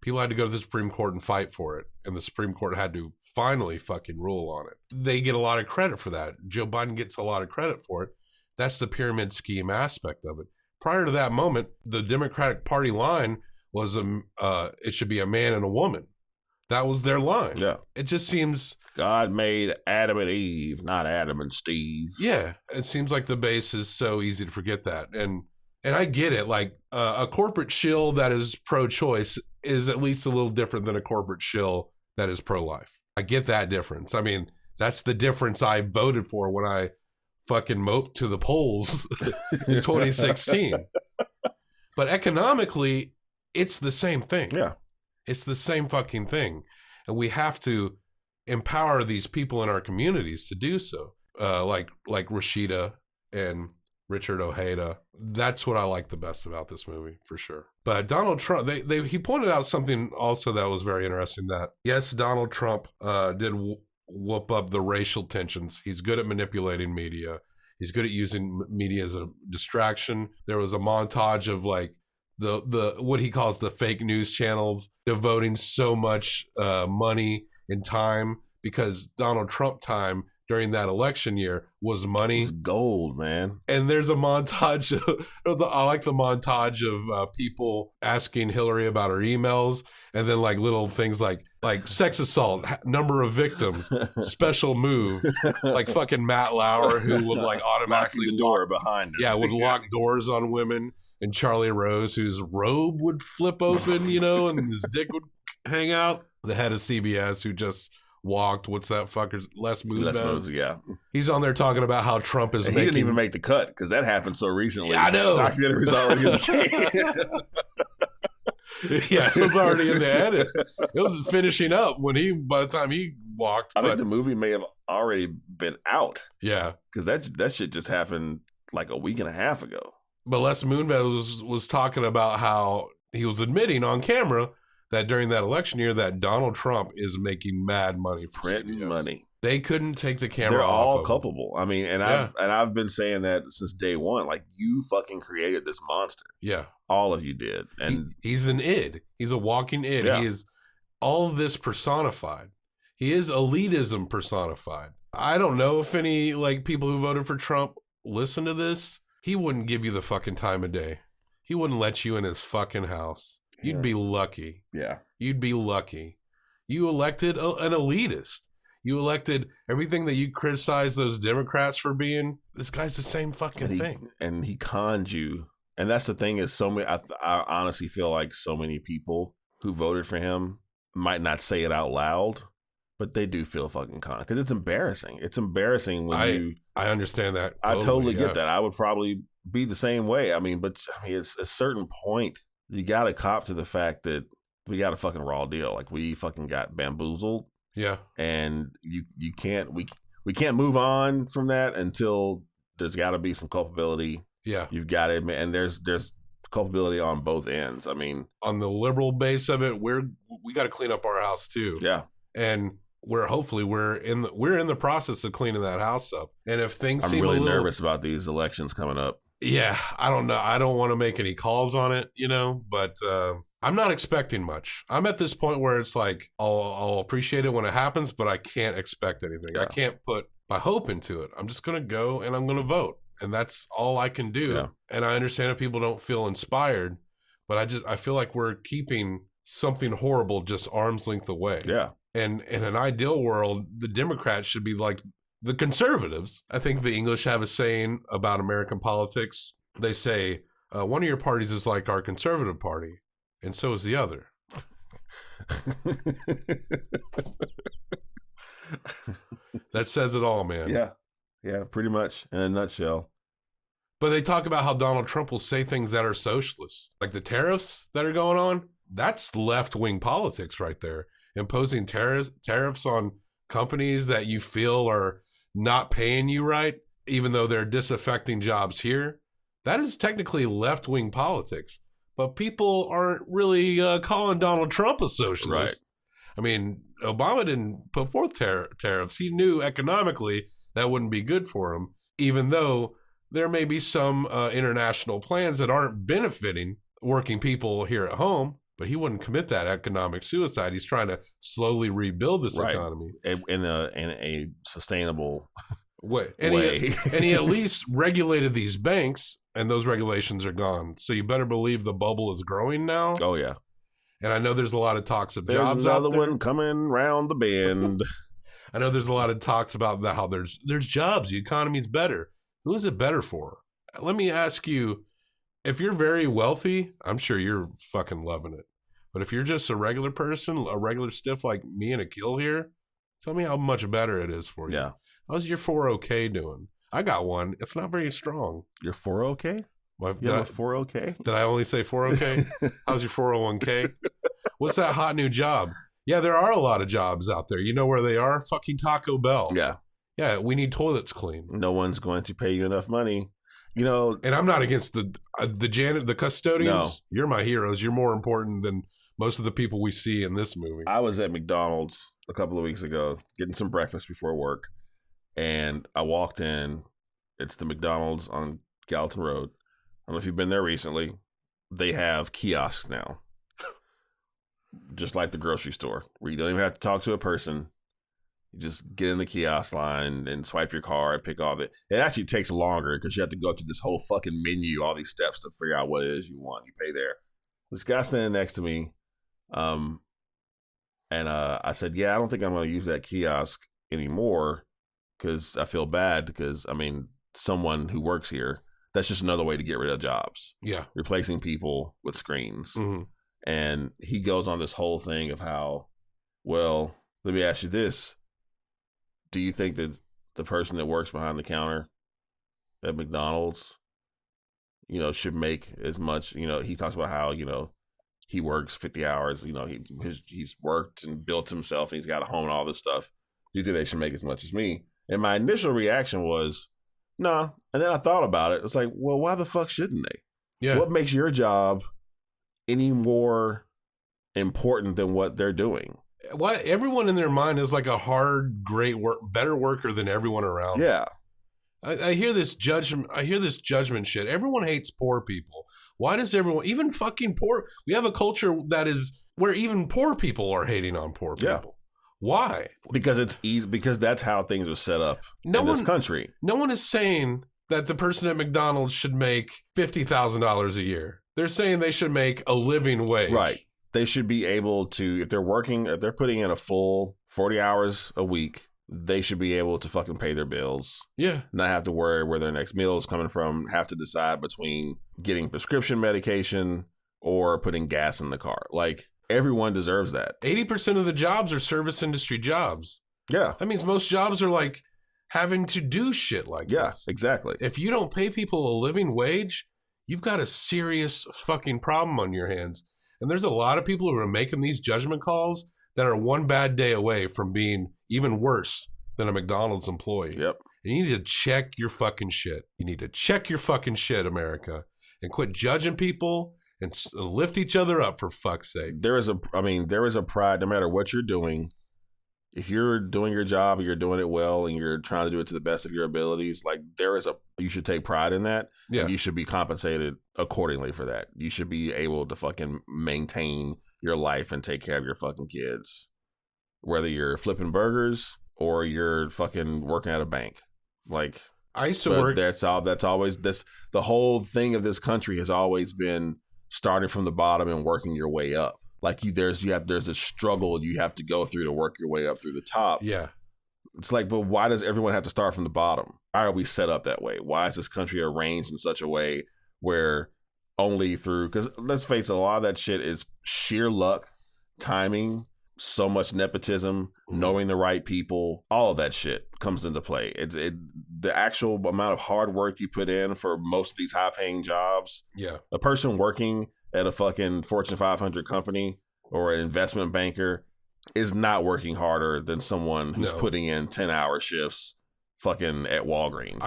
People had to go to the Supreme Court and fight for it, and the Supreme Court had to finally fucking rule on it. They get a lot of credit for that. Joe Biden gets a lot of credit for it. That's the pyramid scheme aspect of it. Prior to that moment, the Democratic Party line was it should be a man and a woman. That was their line. Yeah. It just seems God made Adam and Eve, not Adam and Steve. Yeah. It seems like the base is so easy to forget that. And I get it. Like a corporate shill that is pro-choice is at least a little different than a corporate shill that is pro-life. I get that difference. I mean, that's the difference I voted for when I fucking moped to the polls in 2016. But economically, it's the same thing. Yeah. It's the same fucking thing. And we have to empower these people in our communities to do so. Like Rashida and Richard Ojeda. That's what I like the best about this movie, for sure. But Donald Trump, he pointed out something also that was very interesting, that yes, Donald Trump did whoop up the racial tensions. He's good at manipulating media. He's good at using media as a distraction. There was a montage of like the what he calls the fake news channels devoting so much money and time, because Donald Trump time during that election year was money. It's gold, man. And there's a montage I like the montage of people asking Hillary about her emails, and then like little things like sex assault, number of victims, special move, like fucking Matt Lauer, who would like automatically the door behind her. Yeah, would lock doors on women, and Charlie Rose, whose robe would flip open, you know, and his dick would hang out. The head of CBS, who just walked. What's that fucker's Les Moonves? Yeah. He's on there talking about how Trump is and making... He didn't even make the cut because that happened so recently. Yeah, I know. The documentary's already in the game. Yeah, it was already in the edit. It was finishing up by the time he walked. I think the movie may have already been out. Yeah. Because that shit just happened like a week and a half ago. But Les Moonves was talking about how he was admitting on camera that during that election year that Donald Trump is making mad money for printing money. They couldn't take the camera off. They're all of culpable. I mean, and I've been saying that since day one. Like, you fucking created this monster. Yeah. All of you did. And he's an id. He's a walking id. Yeah. He is all of this personified. He is elitism personified. I don't know if any like people who voted for Trump listen to this. He wouldn't give you the fucking time of day. He wouldn't let you in his fucking house. You'd be lucky. Yeah. You'd be lucky. You elected an elitist. You elected everything that you criticize those Democrats for being. This guy's the same fucking thing. And he conned you. And that's the thing is so many, I honestly feel like so many people who voted for him might not say it out loud, but they do feel fucking conned. Because it's embarrassing. It's embarrassing when I understand that. I totally get that. I would probably be the same way. I mean, but it's a certain point. You got to cop to the fact that we got a fucking raw deal. Like, we fucking got bamboozled. Yeah. And we can't move on from that until there's got to be some culpability. Yeah. You've got to admit, and there's culpability on both ends. I mean, on the liberal base of it, we got to clean up our house too. Yeah. And we're in the process of cleaning that house up. And if things I'm seem really nervous about these elections coming up. Yeah, I don't know. I don't want to make any calls on it, you know, but I'm not expecting much. I'm at this point where it's like, I'll appreciate it when it happens, but I can't expect anything. Yeah. I can't put my hope into it. I'm just going to go and I'm going to vote. And that's all I can do. Yeah. And I understand if people don't feel inspired, but I feel like we're keeping something horrible just arm's length away. Yeah. And in an ideal world, the Democrats should be like the conservatives. I think the English have a saying about American politics. They say, one of your parties is like our conservative party, and so is the other. That says it all, man. Yeah, pretty much in a nutshell. But they talk about how Donald Trump will say things that are socialist, like the tariffs that are going on. That's left-wing politics right there. Imposing tariffs on companies that you feel are not paying you right, even though they're disaffecting jobs here. That is technically left-wing politics. But people aren't really calling Donald Trump a socialist. Right. I mean, Obama didn't put forth tariffs. He knew economically that wouldn't be good for him, even though there may be some international plans that aren't benefiting working people here at home, but he wouldn't commit that economic suicide. He's trying to slowly rebuild this economy in a sustainable way. way. And he at least regulated these banks, and those regulations are gone. So you better believe the bubble is growing now. Oh yeah, and I know there's a lot of talks of there's jobs another out there. one coming round the bend. I know there's a lot of talks about how there's jobs. The economy's better. Who is it better for? Let me ask you, if you're very wealthy, I'm sure you're fucking loving it. But if you're just a regular person, a regular stiff like me and Akil here, tell me how much better it is for you. Yeah. How's your 401k doing? I got one. It's not very strong. Your 401k? You have a 401k? Did I only say 401k? How's your 401k? What's that hot new job? Yeah, there are a lot of jobs out there. You know where they are? Fucking Taco Bell. Yeah. Yeah, we need toilets clean. No one's going to pay you enough money. You know, and I'm not against the the custodians. No. You're my heroes. You're more important than most of the people we see in this movie. I was at McDonald's a couple of weeks ago getting some breakfast before work, and I walked in. It's the McDonald's on Gallatin Road. I don't know if you've been there recently. They have kiosks now, just like the grocery store, where you don't even have to talk to a person. You just get in the kiosk line and swipe your card, pick all of it. It actually takes longer because you have to go through this whole fucking menu, all these steps to figure out what it is you want. You pay there. This guy standing next to me, and I said, yeah, I don't think I'm going to use that kiosk anymore because I feel bad because, I mean, someone who works here, that's just another way to get rid of jobs. Yeah. Replacing people with screens. Mm-hmm. And he goes on this whole thing of how, well, let me ask you this. Do you think that the person that works behind the counter at McDonald's, you know, should make as much, you know, he talks about how, you know, he works 50 hours, you know, he's worked and built himself and he's got a home and all this stuff. Do you think they should make as much as me? And my initial reaction was, nah. And then I thought about it. It's like, well, why the fuck shouldn't they? Yeah. What makes your job any more important than what they're doing? What everyone in their mind is like a hard, great better worker than everyone around. Yeah. I hear this judgment shit. Everyone hates poor people. Why does everyone, even fucking poor? We have a culture that is where even poor people are hating on poor people. Yeah. Why? Because it's easy. Because that's how things are set up in this country. No one is saying that the person at McDonald's should make $50,000 a year. They're saying they should make a living wage. Right. They should be able to, if they're putting in a full 40 hours a week, they should be able to fucking pay their bills. Yeah. Not have to worry where their next meal is coming from, have to decide between getting prescription medication or putting gas in the car. Like, everyone deserves that. 80% of the jobs are service industry jobs. Yeah. That means most jobs are like having to do shit like this. Yeah, exactly. If you don't pay people a living wage, you've got a serious fucking problem on your hands. And there's a lot of people who are making these judgment calls that are one bad day away from being even worse than a McDonald's employee. Yep. And you need to check your fucking shit. You need to check your fucking shit, America, and quit judging people and lift each other up, for fuck's sake. There is a pride, no matter what you're doing. If you're doing your job and you're doing it well and you're trying to do it to the best of your abilities, like you should take pride in that. Yeah. And you should be compensated accordingly for that. You should be able to fucking maintain your life and take care of your fucking kids, whether you're flipping burgers or you're fucking working at a bank. Like, I used to work. That's always this. The whole thing of this country has always been starting from the bottom and working your way up. Like there's a struggle you have to go through to work your way up through the top. Yeah. It's like, but why does everyone have to start from the bottom? Why are we set up that way? Why is this country arranged in such a way where only through, because let's face it, a lot of that shit is sheer luck, timing, so much nepotism, knowing the right people, all of that shit comes into play. The actual amount of hard work you put in for most of these high paying jobs. Yeah. A person working at a fucking Fortune 500 company or an investment banker is not working harder than someone who's putting in 10-hour shifts fucking at Walgreens.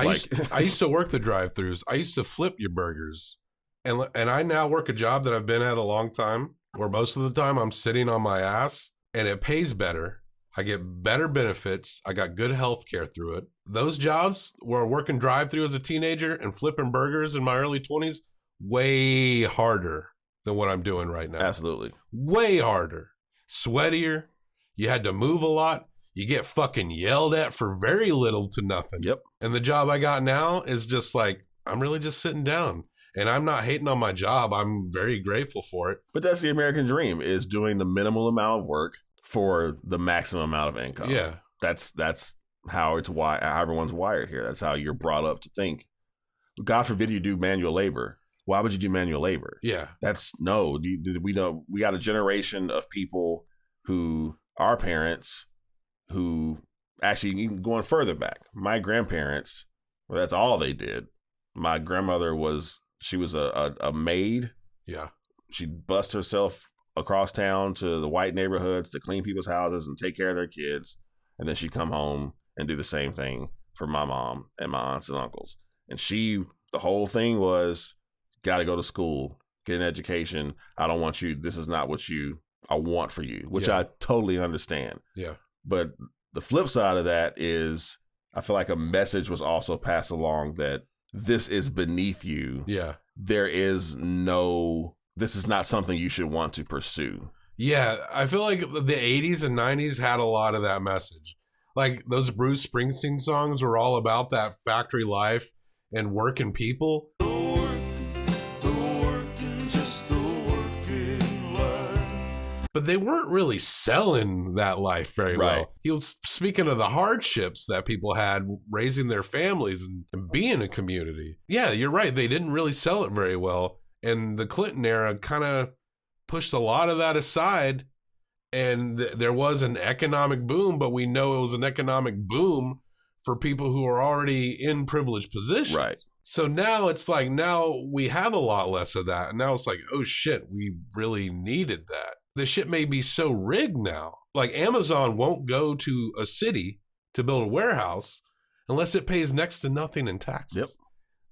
I used to work the drive-thrus. I used to flip your burgers. And I now work a job that I've been at a long time, where most of the time I'm sitting on my ass, and it pays better. I get better benefits. I got good health care through it. Those jobs where working drive-thru as a teenager and flipping burgers in my early 20s, way harder than what I'm doing right now. Absolutely. Way harder. Sweatier. You had to move a lot. You get fucking yelled at for very little to nothing. Yep. And the job I got now is just like, I'm really just sitting down. And I'm not hating on my job. I'm very grateful for it. But that's the American dream, is doing the minimal amount of work for the maximum amount of income. Yeah. That's how how everyone's wired here. That's how you're brought up to think. God forbid you do manual labor. Why would you do manual labor? Yeah. We got a generation of people who, our parents, who actually, even going further back, my grandparents, well, that's all they did. My grandmother was a maid. Yeah. She'd bust herself across town to the white neighborhoods to clean people's houses and take care of their kids. And then she'd come home and do the same thing for my mom and my aunts and uncles. And the whole thing was, got to go to school, get an education. I don't want you. This is not what I want for you, which I totally understand. Yeah. But the flip side of that is, I feel like a message was also passed along that this is beneath you. Yeah. This is not something you should want to pursue. Yeah. I feel like the 80s and 90s had a lot of that message. Like those Bruce Springsteen songs were all about that factory life and working people. But they weren't really selling that life very well. He was speaking of the hardships that people had raising their families and being a community. Yeah, you're right. They didn't really sell it very well. And the Clinton era kind of pushed a lot of that aside. And there was an economic boom, but we know it was an economic boom for people who are already in privileged positions. Right. So now it's like, now we have a lot less of that. And now it's like, oh shit, we really needed that. The shit may be so rigged now. Like Amazon won't go to a city to build a warehouse unless it pays next to nothing in taxes. Yep.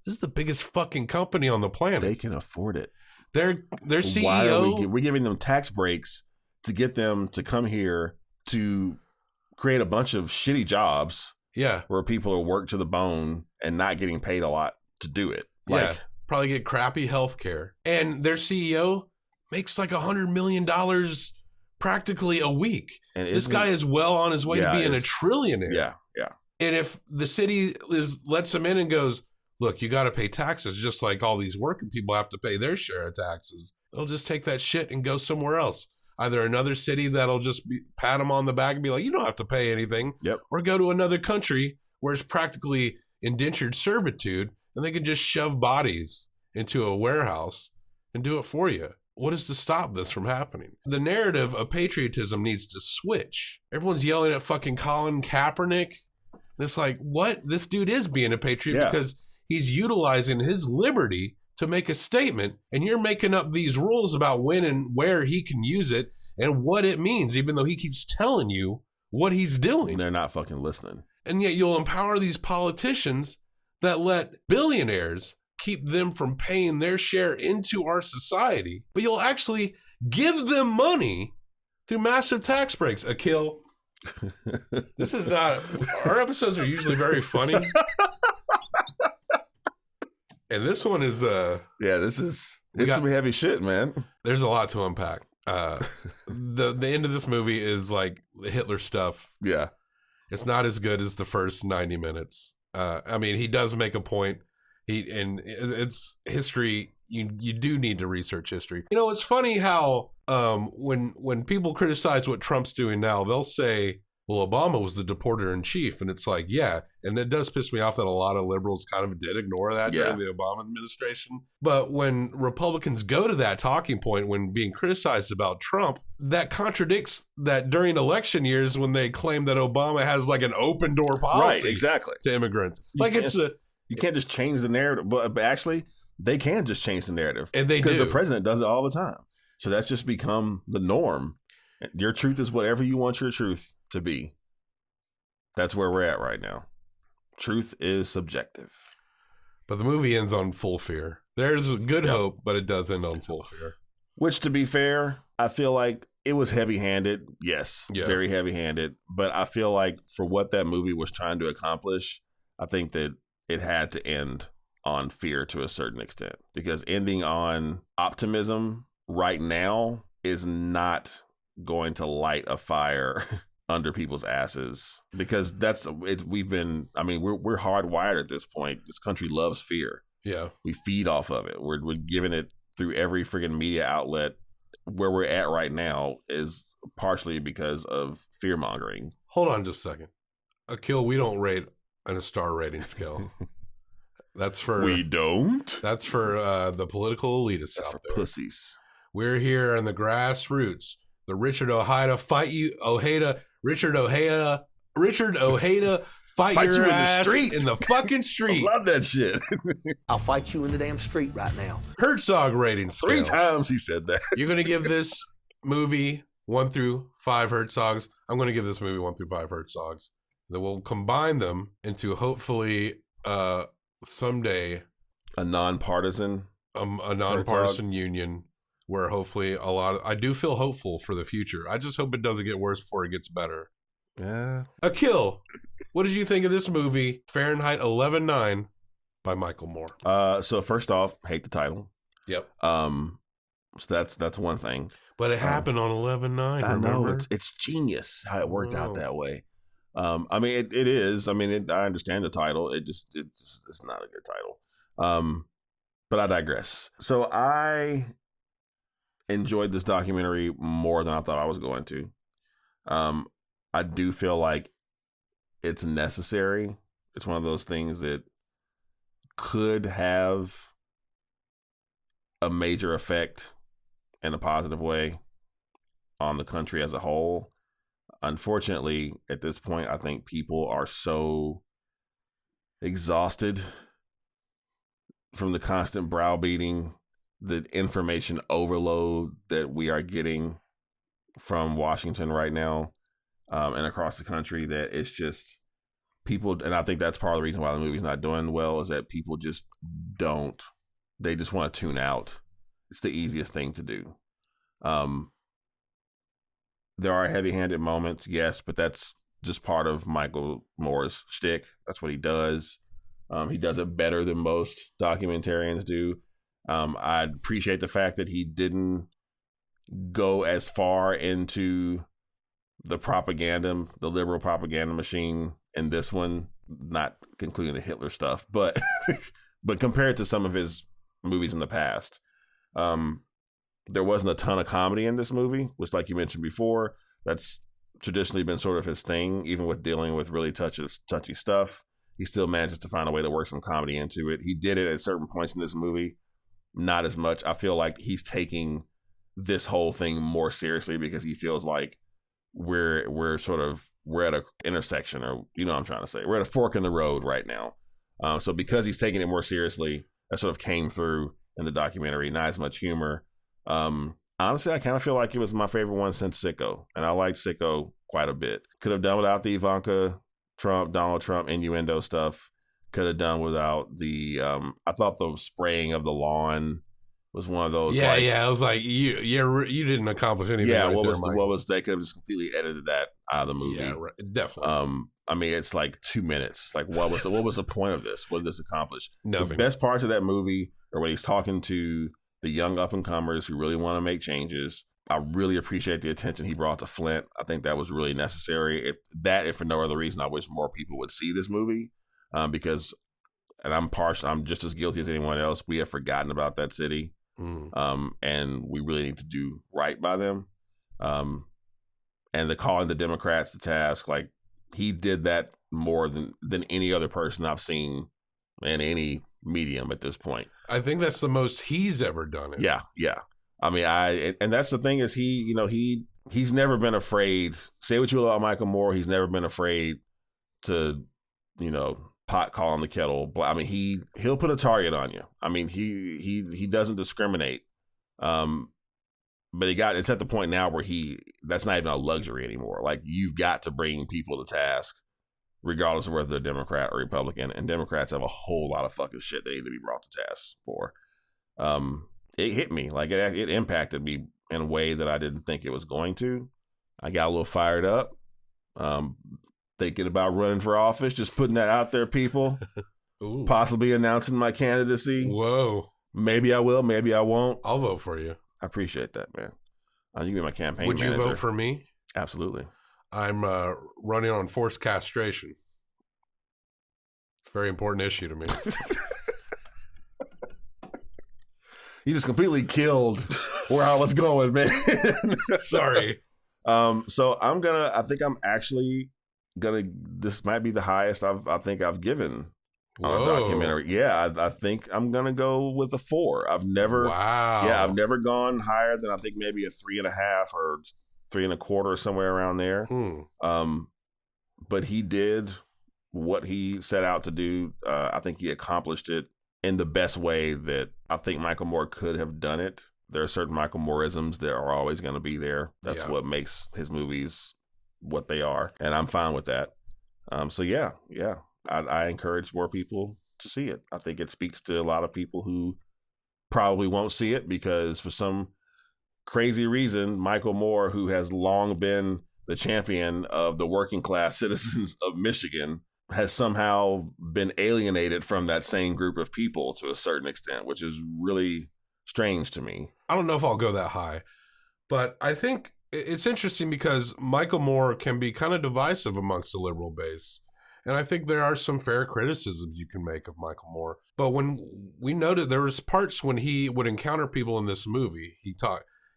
This is the biggest fucking company on the planet. They can afford it. Their CEO. Why are we're giving them tax breaks to get them to come here to create a bunch of shitty jobs. Yeah. Where people are worked to the bone and not getting paid a lot to do it. Yeah. Probably get crappy health care. And their CEO makes like $100 million practically a week. And this guy is well on his way to being a trillionaire. Yeah, yeah. And if the city lets him in and goes, look, you got to pay taxes just like all these working people have to pay their share of taxes, they'll just take that shit and go somewhere else. Either another city that'll just pat them on the back and be like, you don't have to pay anything. Yep. Or go to another country where it's practically indentured servitude and they can just shove bodies into a warehouse and do it for you. What is to stop this from happening? The narrative of patriotism needs to switch. Everyone's yelling at fucking Colin Kaepernick. And it's like, what? This dude is being a patriot because he's utilizing his liberty to make a statement, and you're making up these rules about when and where he can use it and what it means, even though he keeps telling you what he's doing. They're not fucking listening. And yet you'll empower these politicians that let billionaires keep them from paying their share into our society, but you'll actually give them money through massive tax breaks. Akil, this is not, our episodes are usually very funny. And this one is it's some heavy shit, man. There's a lot to unpack. The end of this movie is like the Hitler stuff. Yeah. It's not as good as the first 90 minutes. I mean, he does make a point. It's history. You do need to research history. You know, it's funny how when people criticize what Trump's doing now, they'll say, Well, Obama was the deporter in chief, and it's like, yeah, and it does piss me off that a lot of liberals kind of did ignore that during the Obama administration. But when Republicans go to that talking point when being criticized about Trump, that contradicts that during election years when they claim that Obama has like an open door policy, right? Exactly, to immigrants. Like you can't just change the narrative, but actually they can just change the narrative, and they do because the president does it all the time. So that's just become the norm. Your truth is whatever you want your truth to be. That's where we're at right now. Truth is subjective. But the movie ends on full fear. There's good hope, but it does end on full fear. Which, to be fair, I feel like it was heavy-handed. Yes, very heavy-handed. But I feel like for what that movie was trying to accomplish, I think that it had to end on fear to a certain extent. Because ending on optimism right now is not going to light a fire under people's asses, because we're hardwired at this point. This country loves fear. Yeah, we feed off of it. We're giving it through every friggin' media outlet. Where we're at right now is partially because of fear mongering. Hold on just a second. Akil, we don't rate on a star rating scale. We don't. That's for the political elitists out there. Pussies. We're here in the grassroots. The Richard Ojeda fight you, Richard Ojeda fight your you ass in the fucking street. I love that shit. I'll fight you in the damn street right now. Herzog rating scale. 3 times he said that. You're going to give this movie 1 through 5 Herzogs. I'm going to give this movie 1 through 5 Herzogs. Then we'll combine them into hopefully someday a nonpartisan union where hopefully I do feel hopeful for the future. I just hope it doesn't get worse before it gets better. Yeah. Akil, what did you think of this movie, Fahrenheit 11/9 by Michael Moore? So first off, hate the title. Yep. So that's one thing. But it happened on 11/9. I know it's genius how it worked out that way. I mean, it is. I mean, I understand the title. It's not a good title. But I digress. So I enjoyed this documentary more than I thought I was going to. I do feel like it's necessary. It's one of those things that could have a major effect in a positive way on the country as a whole. Unfortunately, at this point, I think people are so exhausted from the constant browbeating, the information overload that we are getting from Washington right now, and across the country, that it's just people, and I think that's part of the reason why the movie's not doing well, is that people just they just want to tune out. It's the easiest thing to do. There are heavy-handed moments, yes, but that's just part of Michael Moore's shtick. That's what he does. He does it better than most documentarians do. I appreciate the fact that he didn't go as far into the propaganda, the liberal propaganda machine in this one, not including the Hitler stuff, but compared to some of his movies in the past, there wasn't a ton of comedy in this movie, which, like you mentioned before, that's traditionally been sort of his thing. Even with dealing with really touchy stuff, he still manages to find a way to work some comedy into it. He did it at certain points in this movie, not as much. I feel like he's taking this whole thing more seriously because he feels like we're at an intersection, or you know what I'm trying to say. We're at a fork in the road right now. So because he's taking it more seriously, that sort of came through in the documentary. Not as much humor. Honestly, I kind of feel like it was my favorite one since Sicko, and I liked Sicko quite a bit. Could have done without the Donald Trump innuendo stuff. Could have done without the I thought the spraying of the lawn was one of those. Yeah, I was like, you didn't accomplish anything. Yeah, right what was they could have just completely edited that out of the movie. Yeah, right, definitely. I mean, it's like 2 minutes. Like, what was the point of this? What did this accomplish? Nothing. The best parts of that movie are when he's talking to the young up and comers who really want to make changes. I really appreciate the attention he brought to Flint. I think that was really necessary. If for no other reason, I wish more people would see this movie, because, and I'm just as guilty as anyone else. We have forgotten about that city. And we really need to do right by them. and the calling the Democrats to task, like he did that more than any other person I've seen in any medium at this point. I think that's the most he's ever done it. Yeah. I mean, and that's the thing is he's never been afraid. Say what you will about Michael Moore, he's never been afraid to, pot calling the kettle. I mean, he'll put a target on you. I mean, he doesn't discriminate. But it's at the point now where that's not even a luxury anymore. Like, you've got to bring people to task, regardless of whether they're Democrat or Republican. And Democrats have a whole lot of fucking shit they need to be brought to task for. It hit me. Like, it impacted me in a way that I didn't think it was going to. I got a little fired up. Thinking about running for office, just putting that out there, people. Ooh. Possibly announcing my candidacy. Whoa. Maybe I will, maybe I won't. I'll vote for you. I appreciate that, man. You can be my campaign Would manager. you vote for me? Absolutely. I'm running on forced castration. Very important issue to me. You just completely killed where I was going, man. Sorry. So I think I'm actually this might be the highest I think I've given on a documentary. Yeah, I think I'm gonna go with a 4. I've never gone higher than I think maybe a 3.5 or 3.25, somewhere around there. But he did what he set out to do. I think he accomplished it in the best way that I think Michael Moore could have done it. There are certain Michael Mooreisms that are always going to be there. That's what makes his movies what they are, and I'm fine with that. So yeah, I encourage more people to see it. I think it speaks to a lot of people who probably won't see it because for some crazy reason, Michael Moore, who has long been the champion of the working class citizens of Michigan, has somehow been alienated from that same group of people to a certain extent, which is really strange to me. I don't know if I'll go that high, but I think it's interesting because Michael Moore can be kind of divisive amongst the liberal base. And I think there are some fair criticisms you can make of Michael Moore. But when we noted there was parts when he would encounter people in this movie,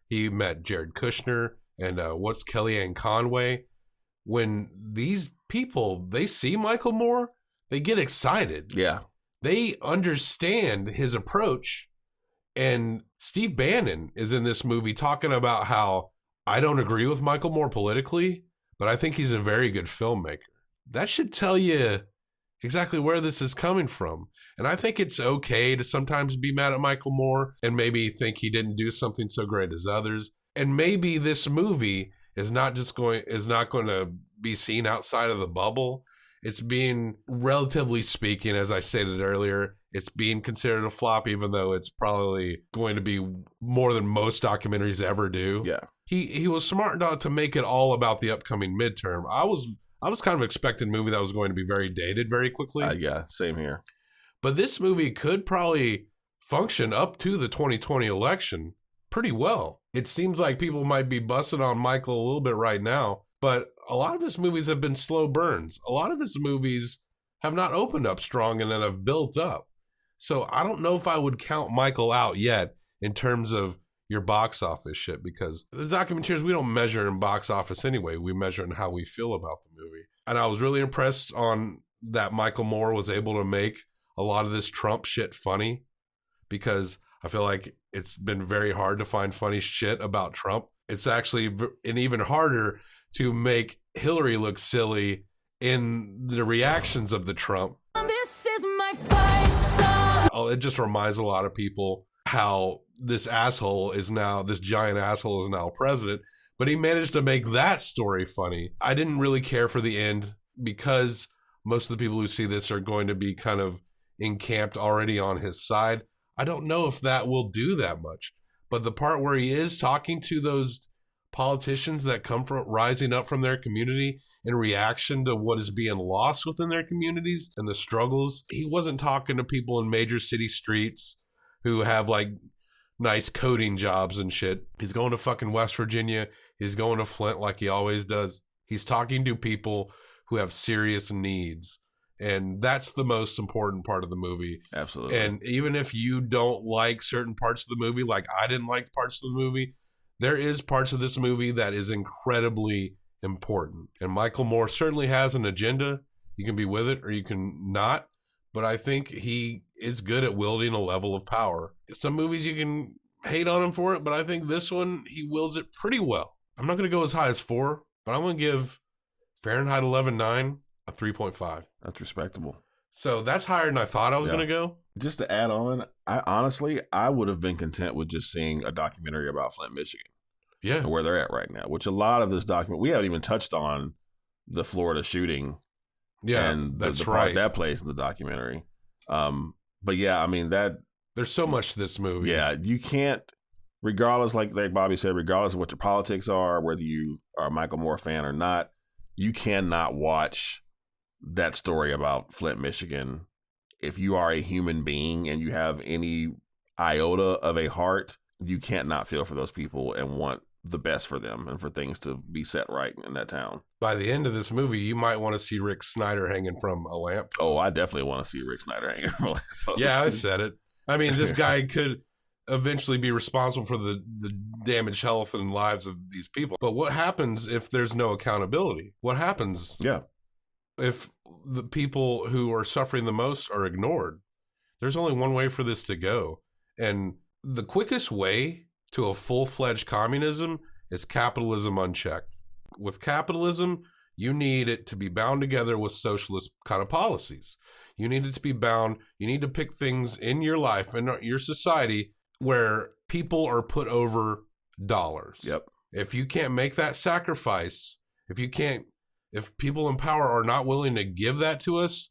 he met Jared Kushner and what's Kellyanne Conway. When these people, they see Michael Moore, they get excited. Yeah. They understand his approach. And Steve Bannon is in this movie talking about how I don't agree with Michael Moore politically, but I think he's a very good filmmaker. That should tell you exactly where this is coming from. And I think it's okay to sometimes be mad at Michael Moore and maybe think he didn't do something so great as others. And maybe this movie is not going to be seen outside of the bubble. It's being, relatively speaking, as I stated earlier, it's being considered a flop, even though it's probably going to be more than most documentaries ever do. Yeah. He was smart not to make it all about the upcoming midterm. I was kind of expecting a movie that was going to be very dated very quickly. Yeah, same here. But this movie could probably function up to the 2020 election pretty well. It seems like people might be busting on Michael a little bit right now, but a lot of his movies have been slow burns. A lot of his movies have not opened up strong and then have built up. So I don't know if I would count Michael out yet in terms of your box office shit, because the Documenteers, we don't measure in box office anyway. We measure in how we feel about the movie. And I was really impressed on that Michael Moore was able to make a lot of this Trump shit funny, because I feel like it's been very hard to find funny shit about Trump. It's actually and even harder to make Hillary look silly in the reactions of the Trump. This is my fight song. Oh, it just reminds a lot of people how this giant asshole is now president, but he managed to make that story funny. I didn't really care for the end because most of the people who see this are going to be kind of encamped already on his side. I don't know if that will do that much, but the part where he is talking to those politicians that come from rising up from their community in reaction to what is being lost within their communities and the struggles, he wasn't talking to people in major city streets who have like nice coding jobs and shit. He's going to fucking West Virginia. He's going to Flint like he always does. He's talking to people who have serious needs. And that's the most important part of the movie. Absolutely. And even if you don't like certain parts of the movie, like I didn't like parts of the movie, there is parts of this movie that is incredibly important. And Michael Moore certainly has an agenda. You can be with it or you can not. But I think he is good at wielding a level of power. Some movies you can hate on him for it, but I think this one, he wields it pretty well. I'm not going to go as high as 4, but I'm going to give Fahrenheit 11.9 a 3.5. That's respectable. So that's higher than I thought I was going to go. Just to add on, I would have been content with just seeing a documentary about Flint, Michigan. Yeah. And where they're at right now, which a lot of this document, we haven't even touched on the Florida shooting. Yeah, and that's the part right. that plays in the documentary. But yeah, I mean, there's so much to this movie. Yeah, you can't, regardless, like Bobby said, regardless of what your politics are, whether you are a Michael Moore fan or not, you cannot watch that story about Flint, Michigan. If you are a human being and you have any iota of a heart, you can't not feel for those people and want the best for them and for things to be set right in that town. By the end of this movie, you might want to see Rick Snyder hanging from a lamppost. Oh, I definitely want to see Rick Snyder hanging from a lamppost. Yeah, I said it. I mean, this guy could eventually be responsible for the damaged health and lives of these people. But what happens if there's no accountability? What happens if the people who are suffering the most are ignored? There's only one way for this to go. And the quickest way to a full-fledged communism is capitalism unchecked. With capitalism, you need it to be bound together with socialist kind of policies. You need it to be bound. You need to pick things in your life and your society where people are put over dollars. Yep. If you can't make that sacrifice, if people in power are not willing to give that to us,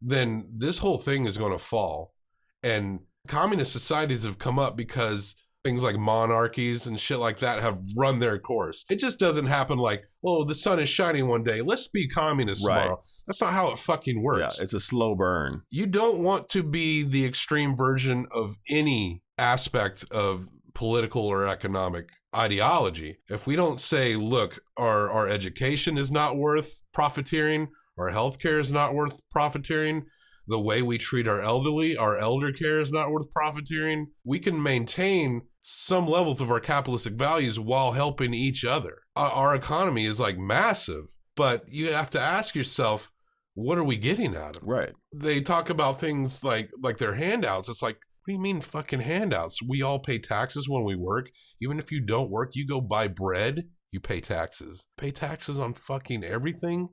then this whole thing is going to fall. And communist societies have come up because things like monarchies and shit like that have run their course. It just doesn't happen like, oh, the sun is shining one day, let's be communists tomorrow. That's not how it fucking works. Yeah, it's a slow burn. You don't want to be the extreme version of any aspect of political or economic ideology. If we don't say, look, our education is not worth profiteering, our healthcare is not worth profiteering, the way we treat our elderly, our elder care is not worth profiteering, we can maintain some levels of our capitalistic values while helping each other. Our economy is like massive, but you have to ask yourself, what are we getting out of it? Right. They talk about things like their handouts. It's like, what do you mean fucking handouts? We all pay taxes when we work. Even if you don't work, you go buy bread, you pay taxes. Pay taxes on fucking everything.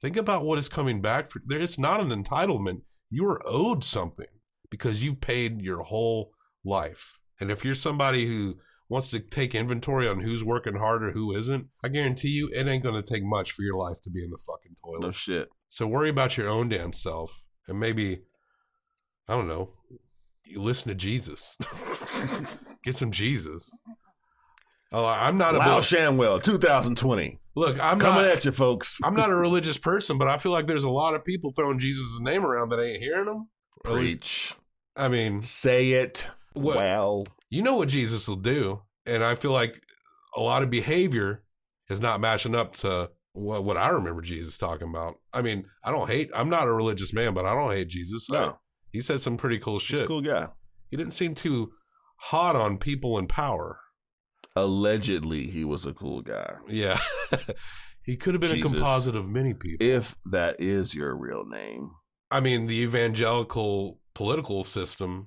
Think about what is coming back. It's not an entitlement. You are owed something because you've paid your whole life. And if you're somebody who wants to take inventory on who's working hard or who isn't, I guarantee you it ain't going to take much for your life to be in the fucking toilet. No shit. So worry about your own damn self. And maybe, I don't know, you listen to Jesus. Get some Jesus. Oh, I'm not Lau Shanwell, 2020. Look, I'm coming not, at you, folks. I'm not a religious person, but I feel like there's a lot of people throwing Jesus' name around that ain't hearing him. Preach. I mean, say it. Well, you know what Jesus will do, and I feel like a lot of behavior is not matching up to what I remember Jesus talking about. I mean, I'm not a religious man, but I don't hate Jesus. No. He said some pretty cool shit. He's a cool guy. He didn't seem too hot on people in power. Allegedly, he was a cool guy. Yeah. He could have been Jesus, a composite of many people. If that is your real name. I mean, the evangelical political system,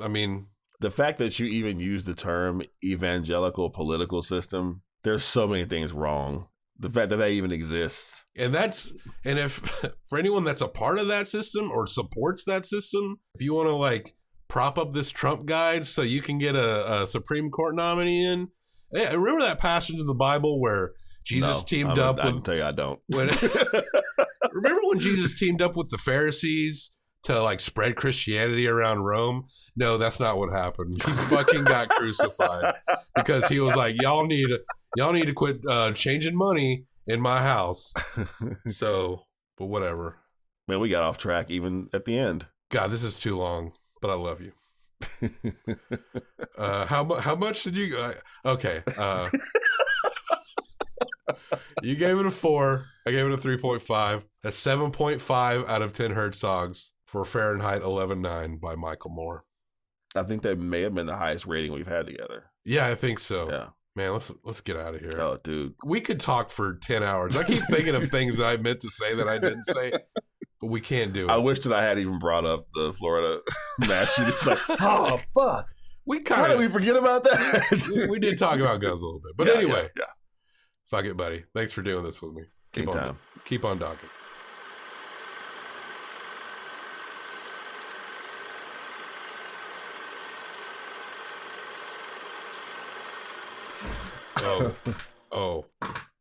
I mean, the fact that you even use the term evangelical political system, there's so many things wrong. The fact that even exists. And if for anyone that's a part of that system or supports that system, if you want to like prop up this Trump guy so you can get a Supreme Court nominee in, hey, remember that passage in the Bible where Jesus teamed up with... I can tell you I don't. Remember when Jesus teamed up with the Pharisees to like spread Christianity around Rome? No, that's not what happened. He fucking got crucified because he was like, y'all need to quit changing money in my house. So, but whatever. Man, we got off track even at the end. God, this is too long, but I love you. How much did you? Okay. You gave it a 4. I gave it a 3.5. A 7.5 out of 10 Herzogs for Fahrenheit 11.9 by Michael Moore. I think that may have been the highest rating we've had together. Yeah, I think so. Yeah. Man, let's get out of here. Oh, dude. We could talk for 10 hours. I keep thinking of things that I meant to say that I didn't say, but we can't do it. I wish that I had even brought up the Florida mass shooting. Like, oh, fuck. How did we forget about that? We did talk about guns a little bit. But anyway. Yeah. Fuck it, buddy. Thanks for doing this with me. Keep on docking.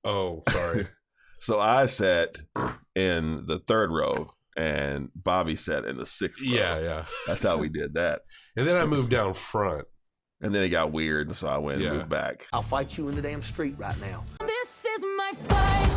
Oh, sorry. So I sat in the third row and Bobby sat in the sixth row. Yeah. That's how we did that. And then I moved down front. And then it got weird, so I went and moved back. I'll fight you in the damn street right now. This is my fight.